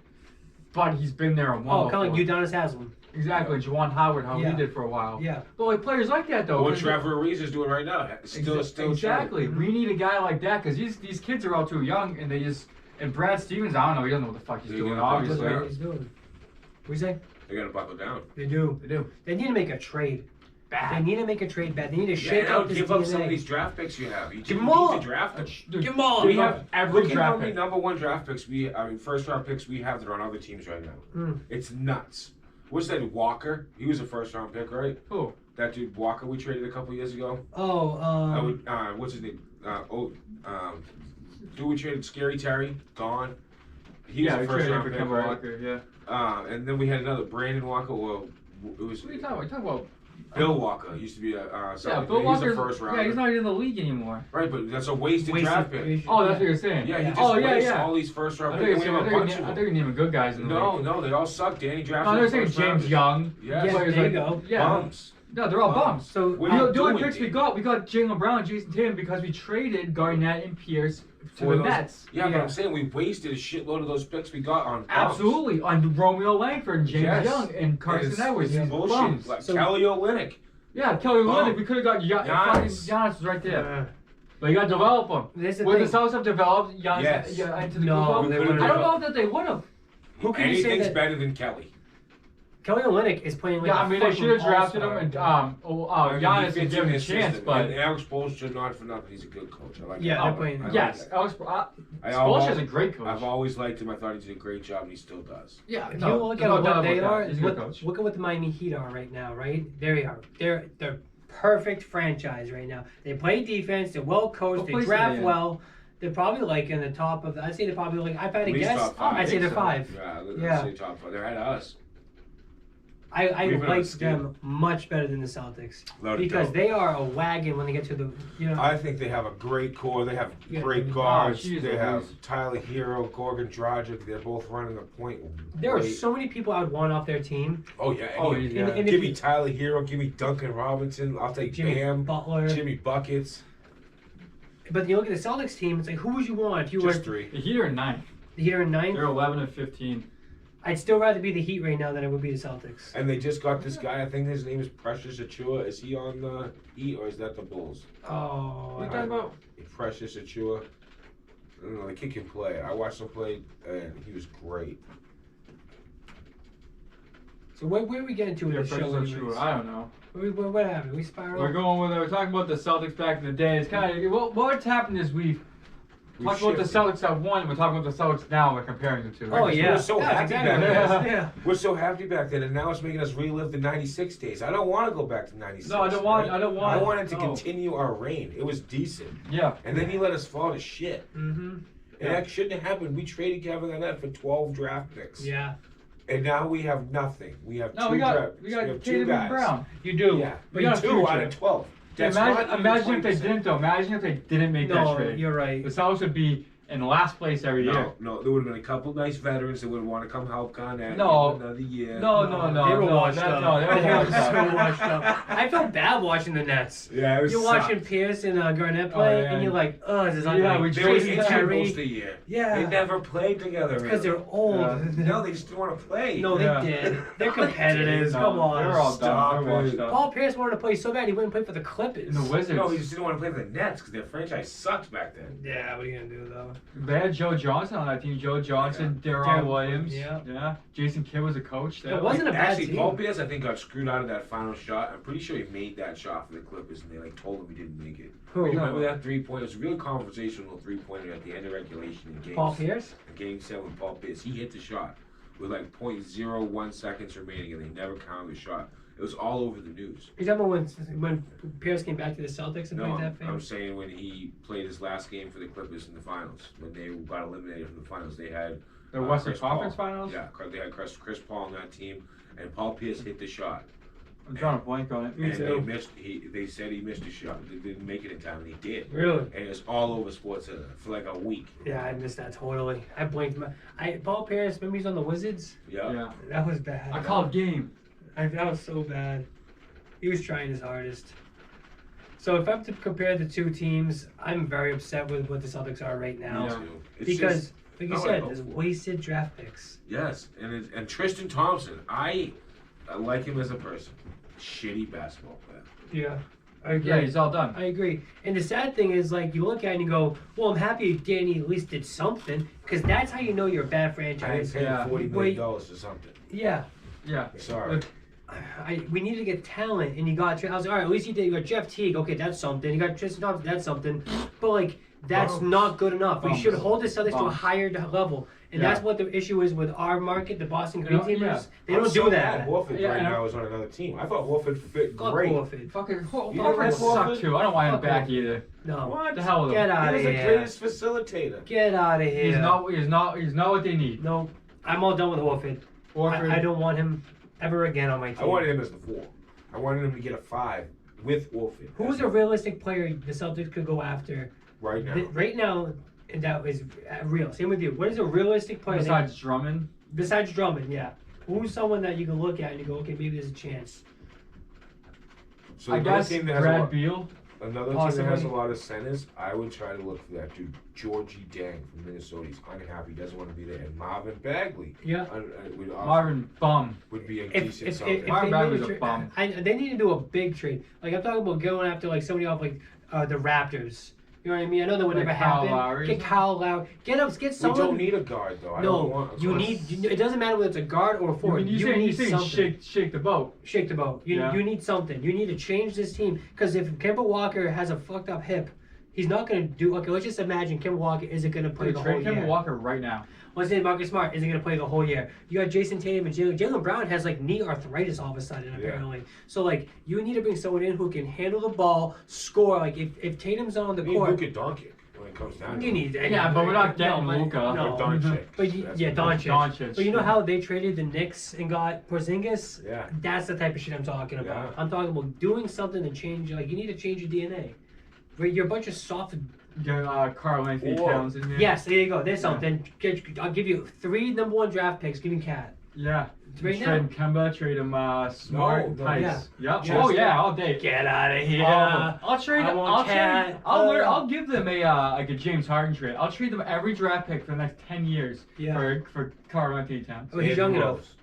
B: but he's been there a while.
C: Oh, kind of like Udonis Haslam.
B: Exactly, Juwan Howard, how
C: Yeah.
B: he did for a while.
C: Yeah.
B: But like players like that though.
D: What
B: 'cause-
D: Trevor Ariza is doing right now. Still
B: exactly.
D: trying.
B: We need a guy like that because these kids are all too young and they just And Brad Stevens, I don't know. He doesn't know what the fuck he's
D: He's
B: doing.
D: gonna
C: That's
B: Obviously.
C: what he's doing. What you say?
D: They gotta buckle down.
C: They do.
B: They do.
C: They need to make a trade. They
B: Bad.
C: need to make a trade bad. They need to
D: Yeah,
C: shake
D: and
C: out this
D: give up some of
C: DNA.
D: these draft picks you have. You
C: Give
D: need
C: them all.
D: to draft them.
B: Dude,
C: Give 'em all.
B: We have every
D: Look at how
B: draft
D: many
B: pick.
D: number one draft picks first round picks we have that are on other teams right now.
C: Mm.
D: It's nuts. What's that, Walker? He was a first round pick, right?
B: Who?
D: That dude Walker we traded a couple years ago.
C: Oh,
D: What's his name? Dude we traded, Scary Terry, gone. He was
B: Yeah,
D: a
B: we
D: first
B: traded
D: round
B: for
D: pick,
B: Kemba
D: right?
B: Walker. Yeah.
D: And then we had another Brandon Walker. Well, it was
B: What are you talking about? You're talking about?
D: Bill Walker. Used to be a
B: Yeah,
D: Celtic.
B: Bill
D: He's
B: Walker.
D: a first rounder.
B: Yeah, he's not even in the league anymore.
D: Right, but that's a wasted draft pick.
B: Oh, that's what you're saying.
D: Yeah, he just
B: Oh, yeah,
D: wastes
B: yeah.
D: all these first
B: I
D: round
B: thought
D: picks.
B: you
D: We have a bunch of
B: were
D: them.
B: naming good guys in the
D: No,
B: league.
D: no, they all suck. Danny
B: No,
D: drafted.
B: they were saying
D: first
B: James
D: rounders.
B: Young.
D: Yes.
C: Yeah,
B: Players
C: there you
B: like-
C: go.
B: Yeah.
D: Bums.
B: No, they're all bums.
C: So
D: What
B: You
D: are
B: know,
D: you
B: the only
D: doing,
B: picks we
D: Dave?
B: got Jalen Brown and Jason Tatum because we traded Garnett and Pierce to
D: For
B: the
D: those-
B: Nets.
D: Yeah, but
C: Yeah.
D: I'm saying we wasted a shitload of those picks we got on bums.
B: Absolutely, on Romeo Langford and James
D: Yes.
B: Young and Carson
D: It's-
B: Edwards.
D: It's
B: These
D: bullshit.
B: bums.
D: Like
C: So-
D: Kelly Olynyk.
B: Yeah, Kelly
D: Bum.
B: Olynyk. We could have got
D: Giannis.
B: Giannis was right there,
C: Uh,
B: but you got to develop them.
C: There's the
B: Would the
C: thing.
B: Celtics have developed Giannis
D: Yes.
B: into the
C: No,
B: Kukoc?
C: they
B: I
C: wouldn't
B: don't
C: have.
B: know that they would have.
C: Who can you say
D: Anything's
C: that-
D: better than Kelly.
C: Kelly Olynyk is playing like
B: Yeah,
C: a
B: I mean they
C: fucking
B: should have drafted him
C: all-star.
B: and
D: I mean, he
B: Giannis
D: fits
B: and give
D: in
B: him a
D: their
B: chance,
D: system.
B: but
D: And Alex Spoelstra, not for nothing, he's a good coach. I like
C: Yeah,
D: him.
C: they're playing-
D: I like
B: yes,
D: it.
B: Alex
D: I
B: Spoelstra is
D: always-
B: a great coach.
D: I've always liked him. I thought he did a great job, and he still does.
B: Yeah,
C: If
B: no,
C: you look
B: there's
C: at
B: no doubt
C: what they
B: about
C: are,
B: that. He's a good coach.
C: look at what the Miami Heat are right now, right? They're perfect franchise right now. They play defense. They're well coached.
B: What
C: They
B: place are
C: draft
B: they in?
C: well. They're probably like in the top of. I'd say they're probably like. If I had
D: At
C: to
D: least
C: guess,
D: top five.
C: I'd say they're
B: so.
C: 5.
D: Yeah, let's
C: Yeah.
D: say top 5. They're ahead of us.
C: I
D: We've been on
C: like
D: skill.
C: them much better than the Celtics
D: Without a
C: because
D: doubt.
C: they are a wagon when they get to the. You know,
D: I think they have a great core. They have
C: Yeah.
D: great
C: Oh,
D: guards.
B: geez,
D: They have
B: Louise.
D: Tyler Hero, Gorgon Dragic. They're both running the point.
C: there are
D: great.
C: so many people I would want off their team.
D: Oh yeah.
B: Oh,
D: any-
B: yeah.
C: And
D: Give
C: if
D: me
C: you-
D: Tyler Hero. Give me Duncan Robinson. I'll take
C: Jimmy
D: Bam.
C: Butler.
D: Jimmy buckets.
C: But you look at the Celtics team. It's like who would you want if you were
D: Just 3.
B: The Heat are in 9th.
C: the Heat are in 9th?
B: They're 11 and 15.
C: I'd still rather be the Heat right now than I would be the Celtics.
D: And they just got this guy. I think his name is Precious Achua. Is he on the Heat or is that the Bulls?
C: Oh,
B: What are you talking about?
D: Precious Achua. I don't know. The kid can play. I watched him play, and he was great.
C: so where are we getting to with
B: Yeah,
C: this
B: Precious
C: show?
B: Achiuwa.
C: anyways?
B: I don't know.
C: What happened? We spiraled.
B: We're going with. We're talking about the Celtics back in the day. It's kind of what's happened is we've talked about the
D: shifted.
B: Celtics that won. We're talking about the Celtics now. We're comparing the two.
C: Oh
B: right?
C: yeah,
D: We're so
C: that's
D: happy
C: exactly
D: back
C: what it
B: then.
C: is. Yeah.
D: We're so happy back then, and now it's making us relive the '96 days. I don't want to go back to '96.
B: No, I don't want.
D: right?
B: I don't want.
D: I wanted to
B: no.
D: continue our reign. It was decent,
B: Yeah.
D: and then he let us fall to shit.
C: Mm-hmm.
D: And that shouldn't have happened. We traded Kevin Garnett for 12 draft picks.
C: Yeah.
D: And now we have nothing. We have
B: No,
D: two
B: we got
D: draft.
B: we got
D: have
B: Tatum
D: two guys.
B: and Brown. You do.
D: Yeah,
B: We got a
D: two
B: future.
D: out of 12.
B: Yeah,
D: That's not
B: imagine
D: even
B: imagine if they
D: 20%.
B: didn't though. Imagine if they didn't make that
C: No,
B: trade.
C: you're right.
B: The Celtics would be in last place every year.
D: No, there would have been a couple nice veterans that would want to come help Garnett.
B: No.
D: give him another year.
B: No,
C: They were
B: no,
C: washed
B: that-
C: up.
B: no, they were
C: They were
B: washed up.
C: so washed up. I felt bad watching the Nets.
D: Yeah, it was.
C: You're watching Pierce and Garnett
B: Oh,
C: play,
B: yeah.
C: and you're like, oh, this is
B: Yeah,
C: ugly.
B: we
D: They were
B: traded
C: Tracy
D: injured
C: Terry.
D: most of the year.
C: Yeah.
D: They never played together.
C: Because
D: really.
C: they're old.
B: Yeah.
D: No, they just didn't want to play.
C: No, they
B: Yeah.
C: did. They're
D: No, they
C: competitive.
D: didn't.
C: Come on.
B: They're all
D: Stop
B: done. They're washed
D: it.
B: up.
C: Paul Pierce wanted to play so bad he wouldn't play for the Clippers.
B: And the Wizards.
D: No, he just didn't want to play for the Nets because their franchise sucked back then.
C: Yeah, what are you gonna do though?
B: They had Joe Johnson on that team. Joe Johnson,
C: Darryl
B: Darryl Williams.
C: yeah.
B: Jason Kidd was a coach there.
C: It wasn't a bad
D: Actually,
C: team.
D: Paul Pierce, I think, got screwed out of that final shot. I'm pretty sure he made that shot for the Clippers, and they told him he didn't make it.
C: Who?
D: You remember that 3-pointer? It was a real conversational 3-pointer at the end of regulation in game.
C: Paul Pierce?
D: Game 7 with Paul Pierce. He hit the shot with 0.01 seconds remaining, and they never counted the shot. It was all over the news.
C: You talking about when Pierce came back to the Celtics and
D: No,
C: played that
D: I'm
C: famous?
D: saying when he played his last game for the Clippers in the finals, when they got eliminated from the finals, they had
B: The Western
D: Chris
B: Conference
D: Paul.
B: Finals?
D: Yeah, they had Chris Paul on that team, and Paul Pierce hit the shot.
B: I'm drawing a blank on it.
C: Me
D: And
C: too.
D: they said he missed a shot. They didn't make it in time, and he did.
C: Really?
D: And it was all over Sports Center for like a week.
C: Yeah, I missed that totally. I blinked my. Paul Pierce, remember he's on the Wizards?
D: Yeah.
B: Yeah.
C: That was bad.
B: I called game.
C: That was so bad. He was trying his hardest. So if I'm to compare the two teams, I'm very upset with what the Celtics are right now.
B: Yeah.
D: It's
C: Because,
D: just-
C: like you
D: not
C: said,
D: what I
C: there's
D: hope for.
C: wasted draft picks.
D: Yes, and Tristan Thompson, I like him as a person. Shitty basketball player.
C: Yeah. I agree.
B: Yeah, he's all done.
C: I agree. And the sad thing is, like, you look at it and you go, well, I'm happy Danny at least did something, because that's how you know you're a bad
D: I didn't
C: franchise.
D: pay
B: Yeah.
D: $40 million for something.
C: Yeah.
B: Yeah.
D: Sorry.
C: We needed to get talent, and you got. I was like, all right. At least you got Jeff Teague. Okay, that's something. You got Tristan Thompson. That's something. But like, that's
D: Bums.
C: not good enough. We
B: Bums.
C: should hold the Celtics to a
B: Bums.
C: higher level, and
B: Yeah.
C: that's what the issue is with our market, the Boston Green
B: Yeah.
C: Teamers. They
D: I'm
C: don't
D: so
C: do
D: mad
C: that.
D: Horford
B: Yeah,
D: right
B: and
D: now is on another team. I thought Horford fit
C: Fuck
D: great.
C: Horford.
B: Fucking
D: You
B: Horford
D: don't like
B: sucked
D: Horford?
B: too. I don't want him
C: Fuck
B: back
C: Horford.
B: either.
C: No.
D: What
B: The hell with
C: Get
B: him.
C: out
D: He
C: of
D: was the
C: here.
D: greatest facilitator.
C: Get out of here.
B: He's not what they need.
C: No, I'm all done with Horford.
B: Horford.
C: I don't want him ever again on my
D: I
C: team.
D: wanted him as the 4. I wanted him to get a 5 with Horford.
C: Who's a realistic player the Celtics could go after
D: right now?
C: right now? That is real. Same with you. What is a realistic player
B: Besides Drummond.
C: besides Drummond? Yeah. Who's someone that you can look at and you go, okay, maybe there's a chance.
D: So
B: I
D: another
B: guess
D: team that has
B: Brad Beal.
D: another team that has a
B: possibly.
D: lot of centers, I would try to look for that dude, Georgie Dang from Minnesota. He's unhappy, doesn't want to be there. And Marvin Bagley
C: Yeah.
D: would, also,
B: Marvin Bum.
D: would be a
C: If
D: decent
C: if
D: Celtic.
B: Marvin
C: they
B: Bagley's
C: made
B: a
C: trade,
B: bum.
C: they need to do a big trade. Like I'm talking about going after like somebody off like the Raptors. You know what I mean? I know that would
B: Like
C: never
B: Kyle
C: happen.
B: Lowry.
C: Get Kyle Lowry. Get
D: we
C: someone.
D: don't need a guard though. I don't
C: No,
D: want.
C: you need. It doesn't matter whether it's a guard or a forward.
B: You
C: You need
B: saying
C: something.
B: shake the boat.
C: Shake the boat. You
B: Yeah.
C: need something. You need to change this team because if Kemba Walker has a fucked up hip, he's not going to do. Okay, let's just imagine Kemba Walker isn't going to play the whole
B: Trade
C: year.
B: Kemba Walker right now.
C: Let's say Marcus Smart isn't going to play the whole year. You got Jason Tatum and Jalen Brown has like knee arthritis all of a sudden apparently. So like you need to bring someone in who can handle the ball, score. Like if Tatum's on the
D: We need
C: court,
D: Luka Doncic when it comes down to
C: you
D: it.
C: need.
B: Yeah, but we're not getting
C: but-
B: Luka.
C: No,
D: Or Doncic.
C: But Doncic.
B: Doncic.
C: But you know how they traded the Knicks and got Porzingis?
D: Yeah.
C: That's the type of shit I'm talking about.
D: Yeah.
C: I'm talking about doing something to change. Like you need to change your DNA. Right, you're a bunch of soft.
B: Get Carl Anthony
D: Or-
B: Towns in here.
C: Yes, there you go. There's
B: Yeah.
C: something. I'll give you 3 number 1 draft picks. Give me Cat.
B: Yeah.
C: Right
B: Trade
C: now.
B: him Kemba, trade him Smart,
D: No,
B: Tice.
C: yeah.
B: Yep.
C: Just
B: Oh yeah,
C: that.
B: all day.
C: Get out of here.
B: I'll trade.
C: I want Cat.
B: I'll give them a like a James Harden trade. I'll trade them every draft pick for the next 10 years
C: Yeah.
B: for Carl Anthony Towns.
C: Oh, he's
D: And
C: young
D: who
C: enough.
D: else?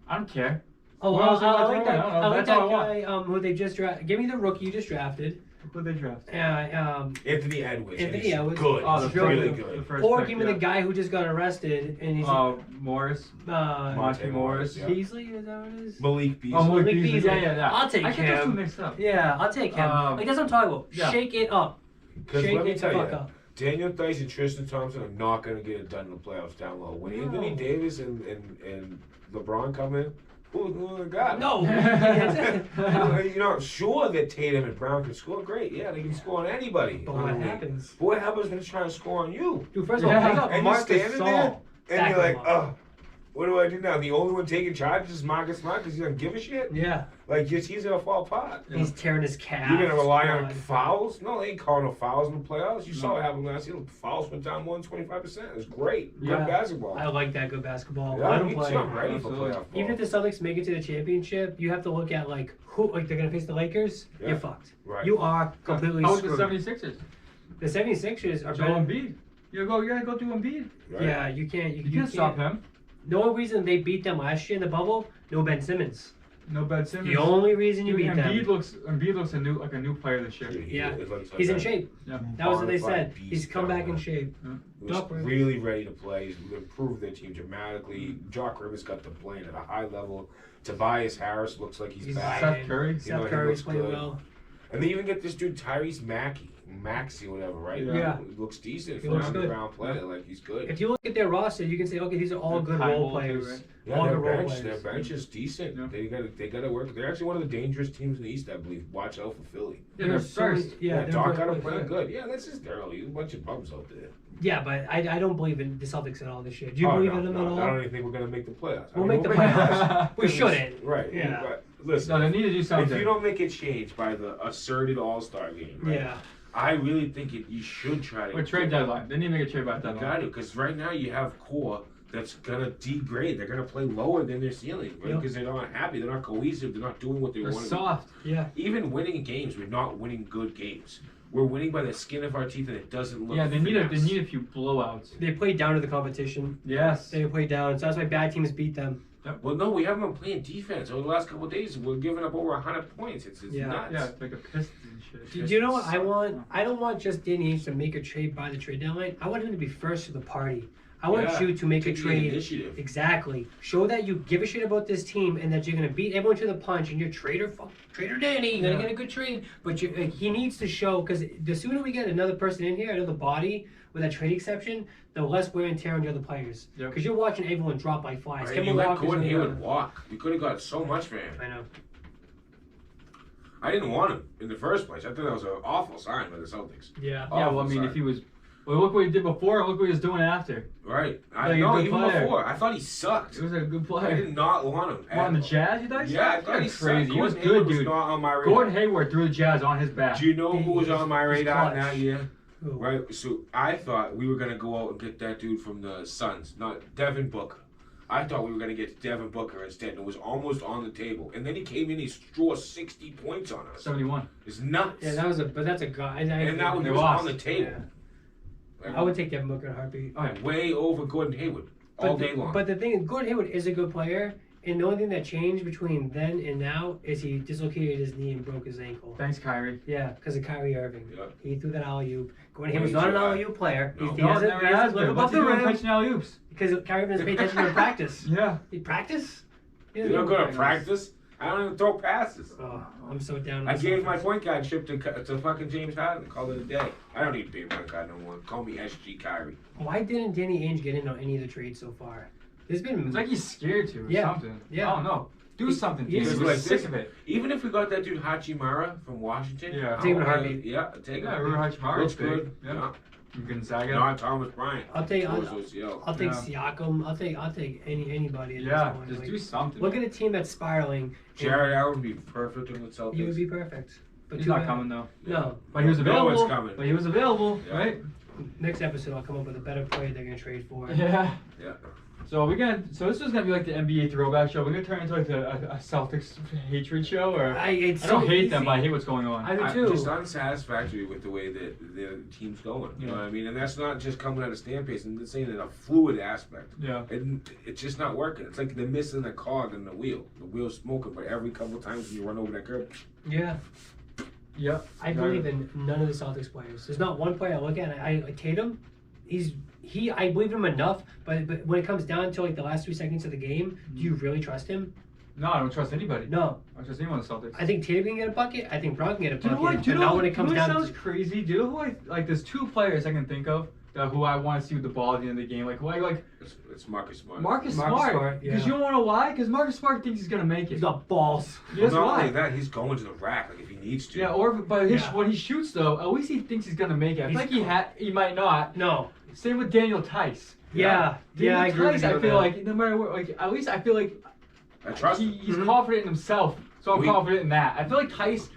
B: I don't care.
C: Oh,
B: Who else
C: I
B: do you
C: like
B: want?
C: that.
B: I don't know.
C: I like
B: That's
C: that
B: all I
C: guy. Who they just drafted. Give me the rookie you just drafted.
B: Who they draft?
D: Anthony Edwards.
C: Anthony
D: and he's
C: Edwards.
D: Good.
B: Oh,
D: He's
B: the
D: really
B: first,
D: good.
B: The first
C: Or
B: pick,
C: give me
B: yeah.
C: the guy who just got arrested and he's
B: Morris.
C: uh,
B: Monte Morris.
D: Yeah.
C: Beasley. Is that what it is?
D: Malik Beasley.
B: Oh, Malik
C: Malik
B: Beasley.
C: Beasley.
B: Yeah.
C: I'll take
B: I get those two
C: him.
B: mixed up.
C: Yeah, I'll take him. Like that's what I'm talking about.
B: yeah.
C: Shake it up.
D: Because
C: Shake
D: let me
C: it the
D: tell
C: fuck
D: you,
C: up.
D: Daniel Theis and Tristan Thompson are not going to get it done in the playoffs down low. When
C: No.
D: Anthony Davis and LeBron come in, who got it?
C: No.
D: You know, sure that Tatum and Brown can score. Great, yeah, they can score on anybody.
C: But what happens?
D: But what happens when they try to score on you?
C: Dude, first of all,
B: Yeah.
C: pick up
D: And you're
C: Marcus
D: standing
C: Gasol.
D: there, and
C: Back
D: you're
C: him
D: like,
C: up.
D: what do I do now? The only one taking charge is Marcus Smart because he doesn't give a shit?
C: Yeah,
D: Like, he's going to fall apart.
C: he's tearing his calf.
D: You're going to rely on
C: God.
D: fouls? No, they ain't calling no fouls in the playoffs. You saw
B: No.
D: what happened last year. The fouls went down more than 25%. It was great.
C: Yeah.
D: Good basketball.
C: I like that good basketball.
D: Yeah,
C: Let him
D: me
C: play.
D: too. I'm ready for
B: Absolutely.
D: playoff ball.
C: Even if the Celtics make it to the championship, you have to look at like who they're gonna face the Lakers.
D: Yeah.
C: You're fucked.
D: Right.
C: You are completely
B: How about the
C: screwed.
B: 76ers?
C: The 76ers are
B: Joel
C: better.
B: Embiid. You gotta go through Embiid.
D: Right?
C: Yeah, you can't.
B: You can't stop him.
C: The only reason they beat them last year in the bubble, no Ben Simmons.
B: No Ben Simmons.
C: The only reason you
B: Dude,
C: beat
B: Embiid
C: them.
B: looks like a new player this year.
C: Yeah.
D: It looks like
C: He's in
D: that.
C: shape.
B: Yeah.
C: That was what they
D: Bona fide
C: said.
D: beast
C: He's come
D: down
C: back in
D: there.
C: shape.
D: He was
C: Doc Rivers.
D: really ready to play. He's improved their team dramatically. Jock Rivers got the playing at a high level. Tobias Harris looks like he's
C: He's
D: back.
B: Seth Curry.
D: You know,
C: Seth
D: he
C: Curry's
D: looks
C: playing
D: good.
C: well.
D: And they even get this dude Tyrese Maxey, whatever, right?
C: Yeah.
D: He looks decent
C: He
D: for
C: looks
D: an
C: good.
D: underground player. Like, he's good.
C: If you look at their roster, you can say, okay, these are all good
B: Ty
C: role
B: Hall, too,
C: players.
B: right?
D: Yeah,
C: all
D: their
C: good role
D: bench,
C: players.
D: their bench is decent.
B: Yeah.
D: They got to work. They're actually one of the dangerous teams in the East, I believe. Watch out for Philly.
B: Yeah, they're
C: There's so many-
B: first.
C: Yeah, they're
D: Doc
C: first
D: got them
C: place.
D: playing good. Yeah, that's just early. There's a bunch of bums out there.
C: Yeah, but I don't believe in the Celtics at all this year. Do you
D: Oh,
C: believe
D: no,
C: in them
D: no,
C: at all?
D: I don't even think we're gonna make the playoffs.
C: We'll make the playoffs. We shouldn't.
D: Right.
C: Yeah.
D: But listen,
B: No, they need to do something.
D: if you don't make a change by the asserted All-Star game, right,
C: Yeah.
D: I really think you should try to.
B: Or trade deadline. They need to make a trade by
D: You
B: deadline.
D: got to, because right now you have core that's gonna degrade. They're gonna play lower than their ceiling, right?
C: Yep.
D: Because they're not happy. They're not cohesive. They're not doing what they
B: They're
D: want to.
B: soft.
C: Yeah.
D: Even winning games, we're not winning good games. We're winning by the skin of our teeth, and it doesn't look.
B: Yeah, they need
D: finesse.
B: a few blowouts.
C: They played down to the competition.
B: Yes.
C: They played down, so that's why bad teams beat them.
D: Well, no, we haven't been playing defense over the last couple of days. We're giving up over 100 points. It's
C: Yeah.
D: nuts.
B: Yeah, it's like a Pistons and shit.
C: Do you know what I want? I don't want just Danny Ainge to make a trade by the trade deadline. I want him to be first to the party. I want
D: Yeah,
C: you to make a
D: take the
C: trade.
D: initiative.
C: Exactly. Show that you give a shit about this team and that you're gonna beat everyone to the punch. And you're trader Danny. You're gonna get a good trade. But he needs to show, because the sooner we get another person in here, another body with that trade exception, the less wear and tear on the other players.
B: Yep.
C: Because you're watching everyone drop like flies.
D: Right,
C: Kemba
D: you let
C: Walker's
D: Gordon
C: in
D: Hayward
C: there.
D: walk. We could have got so much for him.
C: I know.
D: I didn't want him in the first place. I thought that was an awful sign by the Celtics.
C: Yeah.
B: Yeah, well, I mean, if he was. Well, look what he did before, and look what he was doing after.
D: Right. I
B: Like a
D: know,
B: good
D: even
B: player.
D: before. I thought he sucked.
B: He was a good
D: I
B: player.
D: did not want him.
B: Well, on the Jazz, you thought?
D: Yeah, I thought he
B: crazy.
D: sucked.
B: He was
D: Gordon
B: good,
D: Hayward
B: dude.
D: was not on my radar.
B: Gordon Hayward threw the Jazz on his back.
D: Do you know who was on my
C: He's
D: radar
C: clutch.
D: that year?
C: Who?
D: Right. So I thought we were gonna go out and get that dude from the Suns, not Devin Booker. I thought we were gonna get Devin Booker instead, and it was almost on the table. And then he came in, he scored 60 points on us.
B: 71.
D: It's nuts.
C: Yeah, but that's a guy.
D: and that
B: They
D: was
B: lost.
D: on the table.
C: Yeah. I would take Devin Booker in a heartbeat.
D: Way over Gordon Hayward all day long.
C: But the thing is, Gordon Hayward is a good player, and the only thing that changed between then and now is he dislocated his knee and broke his ankle.
B: Thanks, Kyrie.
C: Yeah, because of Kyrie Irving.
D: Yeah.
C: He threw that alley-oop. Gordon
D: Way
C: Hayward's not an
D: too high.
C: alley-oop player.
D: No.
C: He
B: No,
C: hasn't,
B: never
C: he hasn't
B: has
C: lived
B: been.
C: above
B: What's he
C: the
B: doing
C: rim
B: catching alley-oops?
C: because Kyrie Irving doesn't pay attention to practice.
B: Yeah.
C: He practice? He
D: You
C: doesn't
D: don't go to
C: practice.
D: practice. I don't even throw passes.
C: Oh, I'm so down.
D: I
C: with
D: gave my
C: Celtics.
D: point guard ship to fucking James Harden. Call it a day. I don't need to be a point guard no more. Call me SG Kyrie.
C: Why didn't Danny Ainge get in on any of the trades so far? There's been
B: It's like he's scared to or
C: Yeah.
B: something.
C: Yeah.
B: I don't know. Do something,
C: He's
B: James.
D: Just
B: We're
D: like
B: sick
D: this.
B: of it.
D: Even if we got that dude Hachimura from Washington.
B: Yeah.
C: Take him in a
D: okay,
C: heartbeat.
D: Yeah, take
B: Yeah,
D: him.
B: Rui Hachimura
D: Looks
B: is big.
D: good.
B: Yeah. From Gonzaga.
D: Not Thomas Bryant.
C: I'll take
D: OCL.
C: I'll take
B: Yeah.
C: Siakam. I'll take anybody at
B: Yeah,
C: this point.
B: just
C: Like,
B: do something.
C: look at a team that's spiraling. and
D: Jared Allen would be perfect in the Celtics.
C: He would be perfect. But
B: He's
C: too
B: not
C: bad.
B: coming, though.
C: No.
B: But he was
D: No
B: available.
D: one's coming.
B: But he was available,
D: Yeah.
B: right?
C: Next episode, I'll come up with a better player they're gonna trade for.
B: Yeah.
D: Yeah.
B: So so this is gonna be like the NBA throwback show. We're gonna turn into like a Celtics hatred show, or I
C: It's
B: don't
C: so
B: hate them,
C: easy.
B: but I hate what's going on.
C: I do
D: I'm
C: too.
D: just unsatisfactory with the way that the team's going. You know what I mean? And that's not just coming at a stand pace. I'm just saying in a fluid aspect.
B: Yeah.
D: And it's just not working. It's like they're missing a cog in the wheel. The wheel's smoking, but every couple of times when you run over that curb,
C: Yeah.
B: Yep.
C: I believe in none of the Celtics players. There's not one player I look at. I like Tatum. I believe him enough, but when it comes down to like the last 3 seconds of the game, do you really trust him?
B: No, I don't trust anybody.
C: No.
B: I don't trust anyone on the Celtics.
C: I think Tatum can get a bucket. I think Brown can get a
B: Do you know
C: bucket.
B: what? Do you
C: but
B: know
C: not
B: what?
C: when it comes
B: you know what
C: down
B: sounds
C: to.
B: crazy? Do you know who I like? There's 2 players I can think of who I want to see with the ball at the end of the game. Like
D: it's Marcus Smart.
B: Marcus
C: Marcus
B: Smart.
C: Smart,
B: Because
C: yeah.
B: you don't want to know why? Because Marcus Smart thinks he's gonna make it.
C: He's got balls.
B: That's
D: not
B: why.
D: only that, he's going to the rack like if he needs to.
B: Yeah, but
C: Yeah.
B: when he shoots though, at least he thinks he's gonna make it. I feel
C: He's
B: like he might not.
C: No.
B: Same with Daniel Tice.
C: Yeah.
B: Daniel
C: I agree
B: Tice,
C: with you
B: I
C: on
B: feel
C: that.
B: like no matter what, like at least I feel like
D: I trust him.
B: he's
C: Mhm.
B: confident in himself. So I'm
D: We-
B: confident in that. I feel like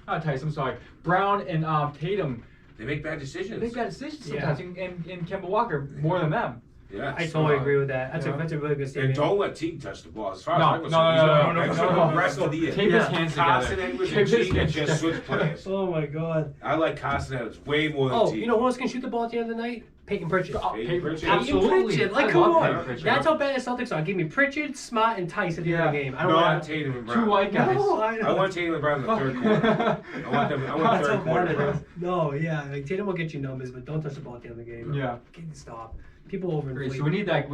B: I'm sorry, Brown and Tatum,
D: They make bad
B: they
D: decisions.
B: make bad decisions
C: Yeah.
B: sometimes, and Kemba Walker more than them.
D: Yeah.
C: I
D: so,
C: totally agree with that. That's
B: yeah.
C: a really good
D: And
C: statement.
D: don't let Teague touch the ball. As far
B: No,
D: as I'm
B: no,
D: concerned,
B: no,
D: he's
B: no,
D: gonna
B: no, no.
D: wrestle the
B: Tape
C: Yeah.
B: his hands
D: Carson
B: together.
D: Edwards
B: Tape
D: and
B: his
D: Teague are
B: hands
D: just
B: together.
D: switch players.
C: Oh my God.
D: I like Carson Edwards way more than
C: Oh,
D: Teague.
C: you know who else can shoot the ball at the end of the night? Peyton Pritchard.
B: Oh,
D: Peyton
B: Peyton
D: Pritchard.
B: Absolutely.
C: Pritchard.
B: I
C: Like, come
B: love
C: on.
B: Peyton Pritchard.
C: That's how bad the Celtics are. Give me Pritchard, Smart, and Tice at the end of the
B: Yeah.
C: game. I don't
D: Not
C: want
D: Tatum and
B: 2
D: Brown.
B: white guys.
C: No,
D: I want Tatum and Brown in the third quarter. I want them. I want
C: That's
D: third
C: how
D: quarter.
C: bad it
D: Brown.
C: is. No, yeah. Like, Tatum will get you numbers, but don't touch the ball at the end of the game.
B: Yeah.
C: Stop. People
B: Great.
C: overinflate.
B: So we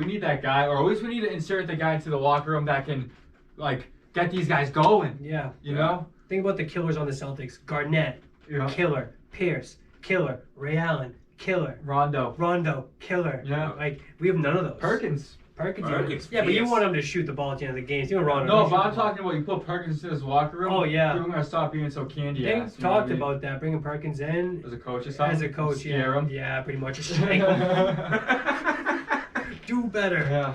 B: need that guy, or at least we need to insert the guy into the locker room that can, like, get these guys going.
C: Yeah.
B: You know?
C: Think about the killers on the Celtics. Garnett,
B: Yeah.
C: killer. Pierce, killer. Ray Allen, killer.
B: Rondo.
C: Rondo, killer.
B: Yeah.
C: Like, we have none of those.
B: Perkins.
D: Perkins,
C: Yeah, but you
D: fierce.
C: want him to shoot the ball at the end of the game. You want Rondo
B: No,
C: to
B: but
C: shoot
B: I'm
C: the ball.
B: talking about you put Perkins in his locker room.
C: Oh, yeah.
B: People are gonna stop being so candy
C: They
B: ass. You know what I
C: talked
B: mean?
C: about that, bringing Perkins in
B: As a coach or something.
C: as a coach.
B: Scare
C: Yeah,
B: him.
C: yeah, pretty much. Shake him. Do better.
B: Yeah.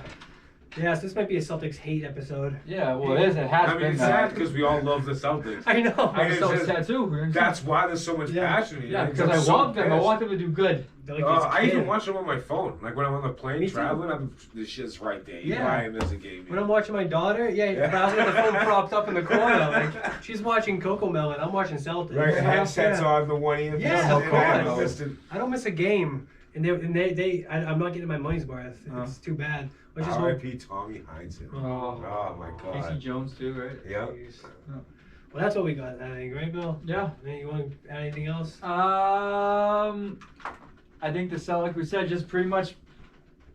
C: Yeah, so this might be a Celtics hate episode.
B: Yeah. Well, it is. It has
D: I mean,
B: been
D: it's
B: that.
D: sad because we all love the Celtics.
C: I know.
B: I'm
D: It's
B: so
D: just-
B: sad too.
D: That's why there's so much
C: Yeah.
D: passion. in it.
B: Yeah, because
D: I'm
B: I
D: so
B: love them. I
D: pissed.
B: want them to do good.
C: They're like this
D: I even
C: kid.
D: watch them on my phone. Like when I'm on the plane
C: Me too.
D: traveling, this shit's right there.
C: Yeah.
D: Why I miss a game?
C: When I'm watching my daughter, yeah, but I was got the phone propped up in the corner. Like she's watching Coco Melon, I'm watching Celtics.
D: Right, headsets
C: Yeah.
D: on the one ear.
C: Yeah, of
D: and I haven't
C: course.
D: missed it.
C: I don't miss a game. And I'm not getting my money's worth. It's too bad. Let's just hope.
D: R.I.P. Tommy Heinsohn. Oh my
B: Casey
D: God.
B: Jones too, right?
D: Yeah.
C: Well, that's what we got, I think, right, Bill?
B: Yeah.
C: You want to add anything else?
B: I think the Celtics, like we said, just pretty much,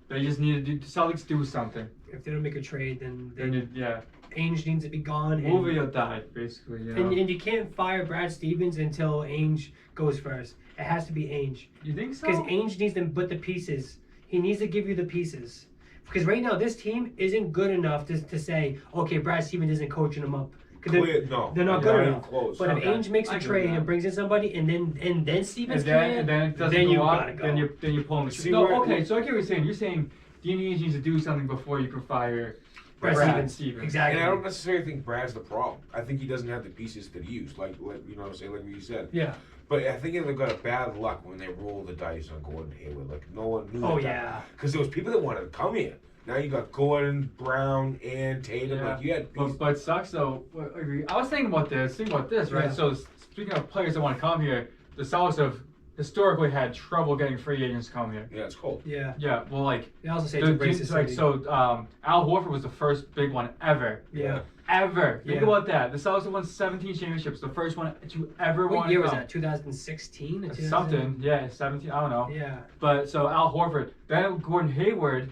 B: they just need to do. The Celtics do something.
C: If they don't make a trade, then
B: Yeah.
C: Ainge needs to be gone.
B: Movie or die, basically. You know?
C: And you can't fire Brad Stevens until Ainge goes first. It has to be Ainge.
B: You think so?
C: Because Ainge needs to put the pieces. He needs to give you the pieces. Because right now, this team isn't good enough to say, okay, Brad Stevens isn't coaching them up.
D: No,
C: They're not good enough.
D: Close.
C: But if Ainge makes a trade and brings in somebody, and then Stevens
B: and then it doesn't
C: then you
B: go up,
C: gotta go.
B: then you pull him.
D: See
B: No,
D: where-
B: okay. So I get what you're saying. You're saying Dean needs to do something before you can fire
C: Brad
B: Stevens.
C: Exactly.
D: And I don't necessarily think Brad's the problem. I think he doesn't have the pieces to use, like you know what I'm saying, like what you said.
C: Yeah.
D: But I think they've got a bad luck when they roll the dice on Gordon Hayward. Like no one knew.
C: Oh, yeah.
D: Because there was people that wanted to come here. Now you got Gordon, Brown, and Tatum.
B: Yeah.
D: Like you had pieces.
B: But it sucks though. I was thinking about this, right?
C: Yeah.
B: So speaking of players that want to come here, the Celtics have historically had trouble getting free agents to come here.
D: Yeah, it's cold.
C: Yeah.
B: Yeah, well, like
C: They also say
B: the-
C: it's a racist
B: like
C: city.
B: so, Al Horford was the first big one ever.
C: Yeah.
B: Ever. Think
C: Yeah.
B: about that. The Celtics have won 17 championships. The first one to ever
C: What
B: won.
C: year was that? 2016? Or 2000?
B: Something. Yeah, 17. I don't know.
C: Yeah.
B: But so Al Horford, then Gordon Hayward,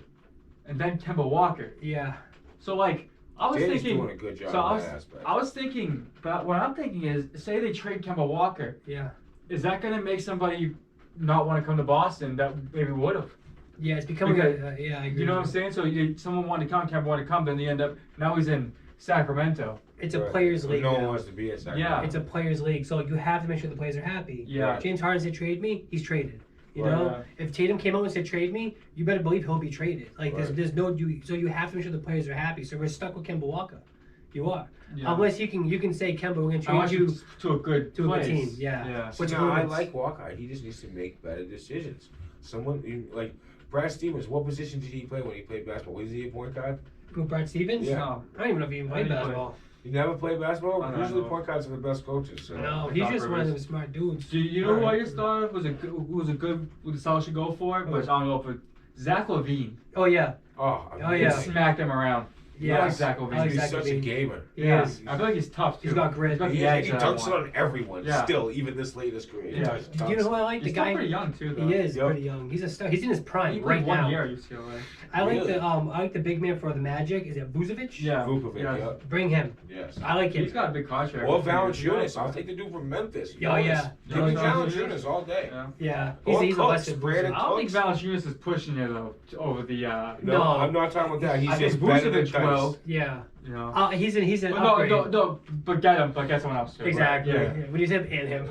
B: and then Kemba Walker.
C: Yeah.
B: So like I was
D: Danny's
B: thinking.
D: doing a good job
B: So
D: in that aspect.
B: I was thinking, but what I'm thinking is, say they trade Kemba Walker,
C: Yeah.
B: is that gonna make somebody not want to come to Boston that maybe would have?
C: Yeah, it's becoming
B: Because-
C: yeah, I agree.
B: You know what I'm
C: with
B: saying? So someone wanted to come, Kemba wanted to come, then they end up now he's in Sacramento.
C: It's a
D: Right.
C: players'
D: But
C: league.
D: No one
C: now.
D: wants to be at Sacramento.
B: Yeah.
C: It's a players' league, so you have to make sure the players are happy.
B: Yeah.
C: James Harden said trade me, he's traded. You
D: Right.
C: know, if Tatum came out and said trade me, you better believe he'll be traded. Like
D: Right.
C: there's no so you have to make sure the players are happy. So we're stuck with Kemba Walker. You are.
B: Yeah.
C: Unless you can say Kemba, we're gonna
B: I
C: trade
B: want
C: you.
B: to a good
C: to a good
B: place.
C: team, yeah.
B: Yeah.
C: What's
D: No, I
C: limits?
D: like Walker. He just needs to make better decisions. Like Brad Stevens, what position did he play when he played basketball? Was he a point guard?
C: With Brad Stevens?
D: Yeah.
B: No.
C: I don't even know if he even
B: I
C: played
B: didn't play.
C: basketball.
D: He never played basketball?
B: I don't
D: Usually
B: know.
D: point guards are the best coaches. So.
C: No,
B: I
C: he's
B: thought
C: just one of
B: Rivers-
C: them smart dudes.
B: Do you know who I
D: Right.
B: just thought of who the Celtics should go for? But I don't know if it, Zach LaVine.
C: Oh yeah,
D: Oh,
C: Oh, yeah.
B: Smack them around.
C: yeah.
B: I like Zach LaVine.
C: I like
D: He's
C: Zach
D: such a
C: LaVine.
D: gamer.
C: He
B: Yeah.
C: is.
B: I feel like he's tough too.
C: He's got grit.
B: got the
D: He
B: edge that I
D: dunks it
B: want.
D: on everyone.
B: Yeah.
D: Still, even this late in his career. he
B: Yeah.
D: dunks-
C: Do you know who I like?
B: He's
C: The
B: still
C: guy.
B: pretty young too, though.
C: He is
D: Yep.
C: pretty young. He's he's in his prime
B: He
C: right
B: played one
C: now.
B: year at UCLA.
C: I like
D: Really?
C: I like the big man for the Magic. Is it Vucevic?
B: Yeah.
D: Vukovic, yeah.
C: Bring him.
D: Yes.
C: I like him.
B: He's got a big contract.
D: Or Valanciunas. I'll take the dude from Memphis.
C: Oh, yeah.
D: Give me
B: Valanciunas.
D: Valanciunas all day.
B: Yeah.
C: Yeah.
D: Or
C: He's a
D: Cooks,
C: lesser
D: Brandon
C: Vucevic.
B: I don't think Valanciunas is pushing it though over the.
D: No,
C: No.
D: I'm not talking about that. He's
B: I think
D: just better than
B: Vucevic
D: Tice.
B: will.
C: Yeah.
B: You know.
C: He's an
B: But
C: upgrade.
B: no, but get him, but get someone else too.
C: Exactly.
B: Yeah.
C: Yeah. When you said and him.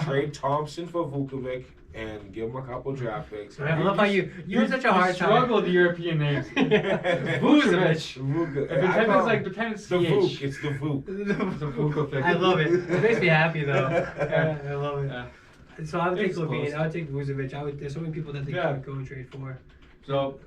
D: Trade Thompson for Vukovic and give him a couple draft picks.
C: I love how you have such a hard time.
B: struggle with the European names. Vucevic.
D: Vukovic.
B: If
D: I
B: it's
D: know.
B: like pretend it's
D: the Vuk.
B: CH.
D: It's the Vuk.
B: It's a Vukovic.
C: I love it. It makes me happy though. Yeah, I love it.
B: Yeah.
C: So I would take
B: It's
C: Levine.
B: close.
C: I would take Vucevic. There's so many people that they
B: Yeah.
C: could go and trade for.
B: So,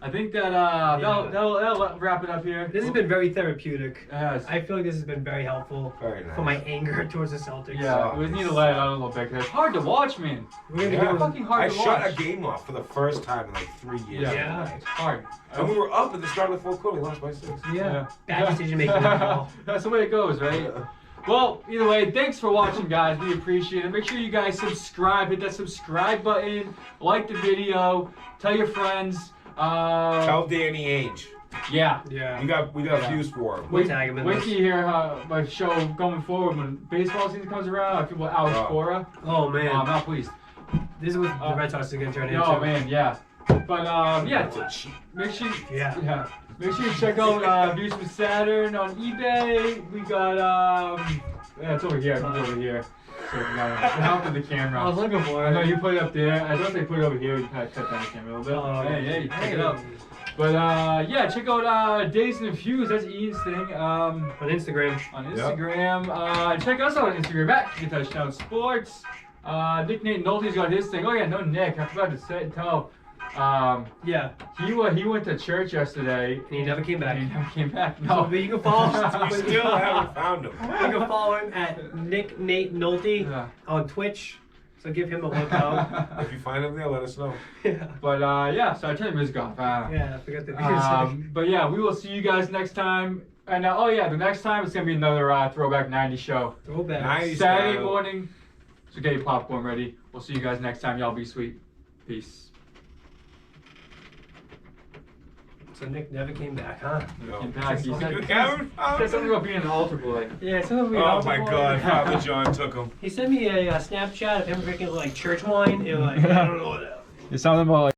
B: I think that that'll wrap it up here.
C: This has been very therapeutic.
B: Yes.
C: I feel like this has been very helpful
D: Very nice.
C: for my anger towards the Celtics.
B: Yeah, we need to let it out a little bit 'cause it's hard to watch, man.
C: We're gonna
D: Yeah.
C: give them-
B: Fucking hard
D: I
B: to
D: shut
B: watch.
D: a game off for the first time in like 3 years.
C: Yeah.
B: It's hard.
D: And we were up at the start of the fourth quarter. We lost by 6.
C: Yeah. Bad decision making. That's
B: That's the way it goes, right? Well, either way, thanks for watching, guys. We appreciate it. Make sure you guys subscribe. Hit that subscribe button. Like the video. Tell your friends.
D: Tell Danny Ainge.
B: Yeah.
C: Yeah.
D: We got
B: Yeah.
D: views for him.
C: We'll tag him in
B: Wait
C: this.
B: till you hear my show going forward when baseball season comes around. I feel Alex
D: Oh.
B: Cora.
C: Oh man.
B: I'm not pleased.
C: This is what the Red Sox are gonna turn into.
B: Oh man, yeah. But yeah,
D: That's a cheat.
B: make sure.
C: Yeah.
B: Make sure you check out Views from Saturn on eBay. We got yeah, it's over here. It's over here. So help with the camera.
C: I was looking for
B: I know
C: it.
B: you put it up there. I thought they put it over here. You kind of cut down the camera a little bit.
C: Oh,
B: hey, check it out. But yeah, check out Days and Fuse. That's Ian's thing.
C: On Instagram.
B: On Instagram. Check us out on Instagram at Kick Touchdown Sports. Nick Nate Nolte's got his thing. Oh yeah, no Nick. I forgot to say tell.
C: Yeah.
B: He went to church yesterday.
C: And he never came back.
B: And he never came back.
C: So,
B: No.
C: but you can follow
D: We still haven't found him.
C: You can follow him at Nick Nate Nolte
B: Yeah.
C: on Twitch. So give him a look out.
D: If you find him there, let us know.
C: Yeah.
B: But yeah, so I turned the music off.
C: Yeah, I forgot the music.
B: But yeah, we will see you guys next time. And oh yeah, the next time it's gonna be another Throwback 90s show.
C: Throwback.
D: Nice.
B: Saturday
D: style.
B: morning. So get your popcorn ready. We'll see you guys next time. Y'all be sweet. Peace.
C: So Nick never came back, huh?
D: No.
B: Came back. He
D: You
B: said
D: haven't found
B: something
D: him?
B: about being an altar boy.
C: Yeah, some of
D: Oh my God, Father John took him.
C: He sent me a Snapchat of him drinking like church wine and like I don't know what else.
B: It's something about like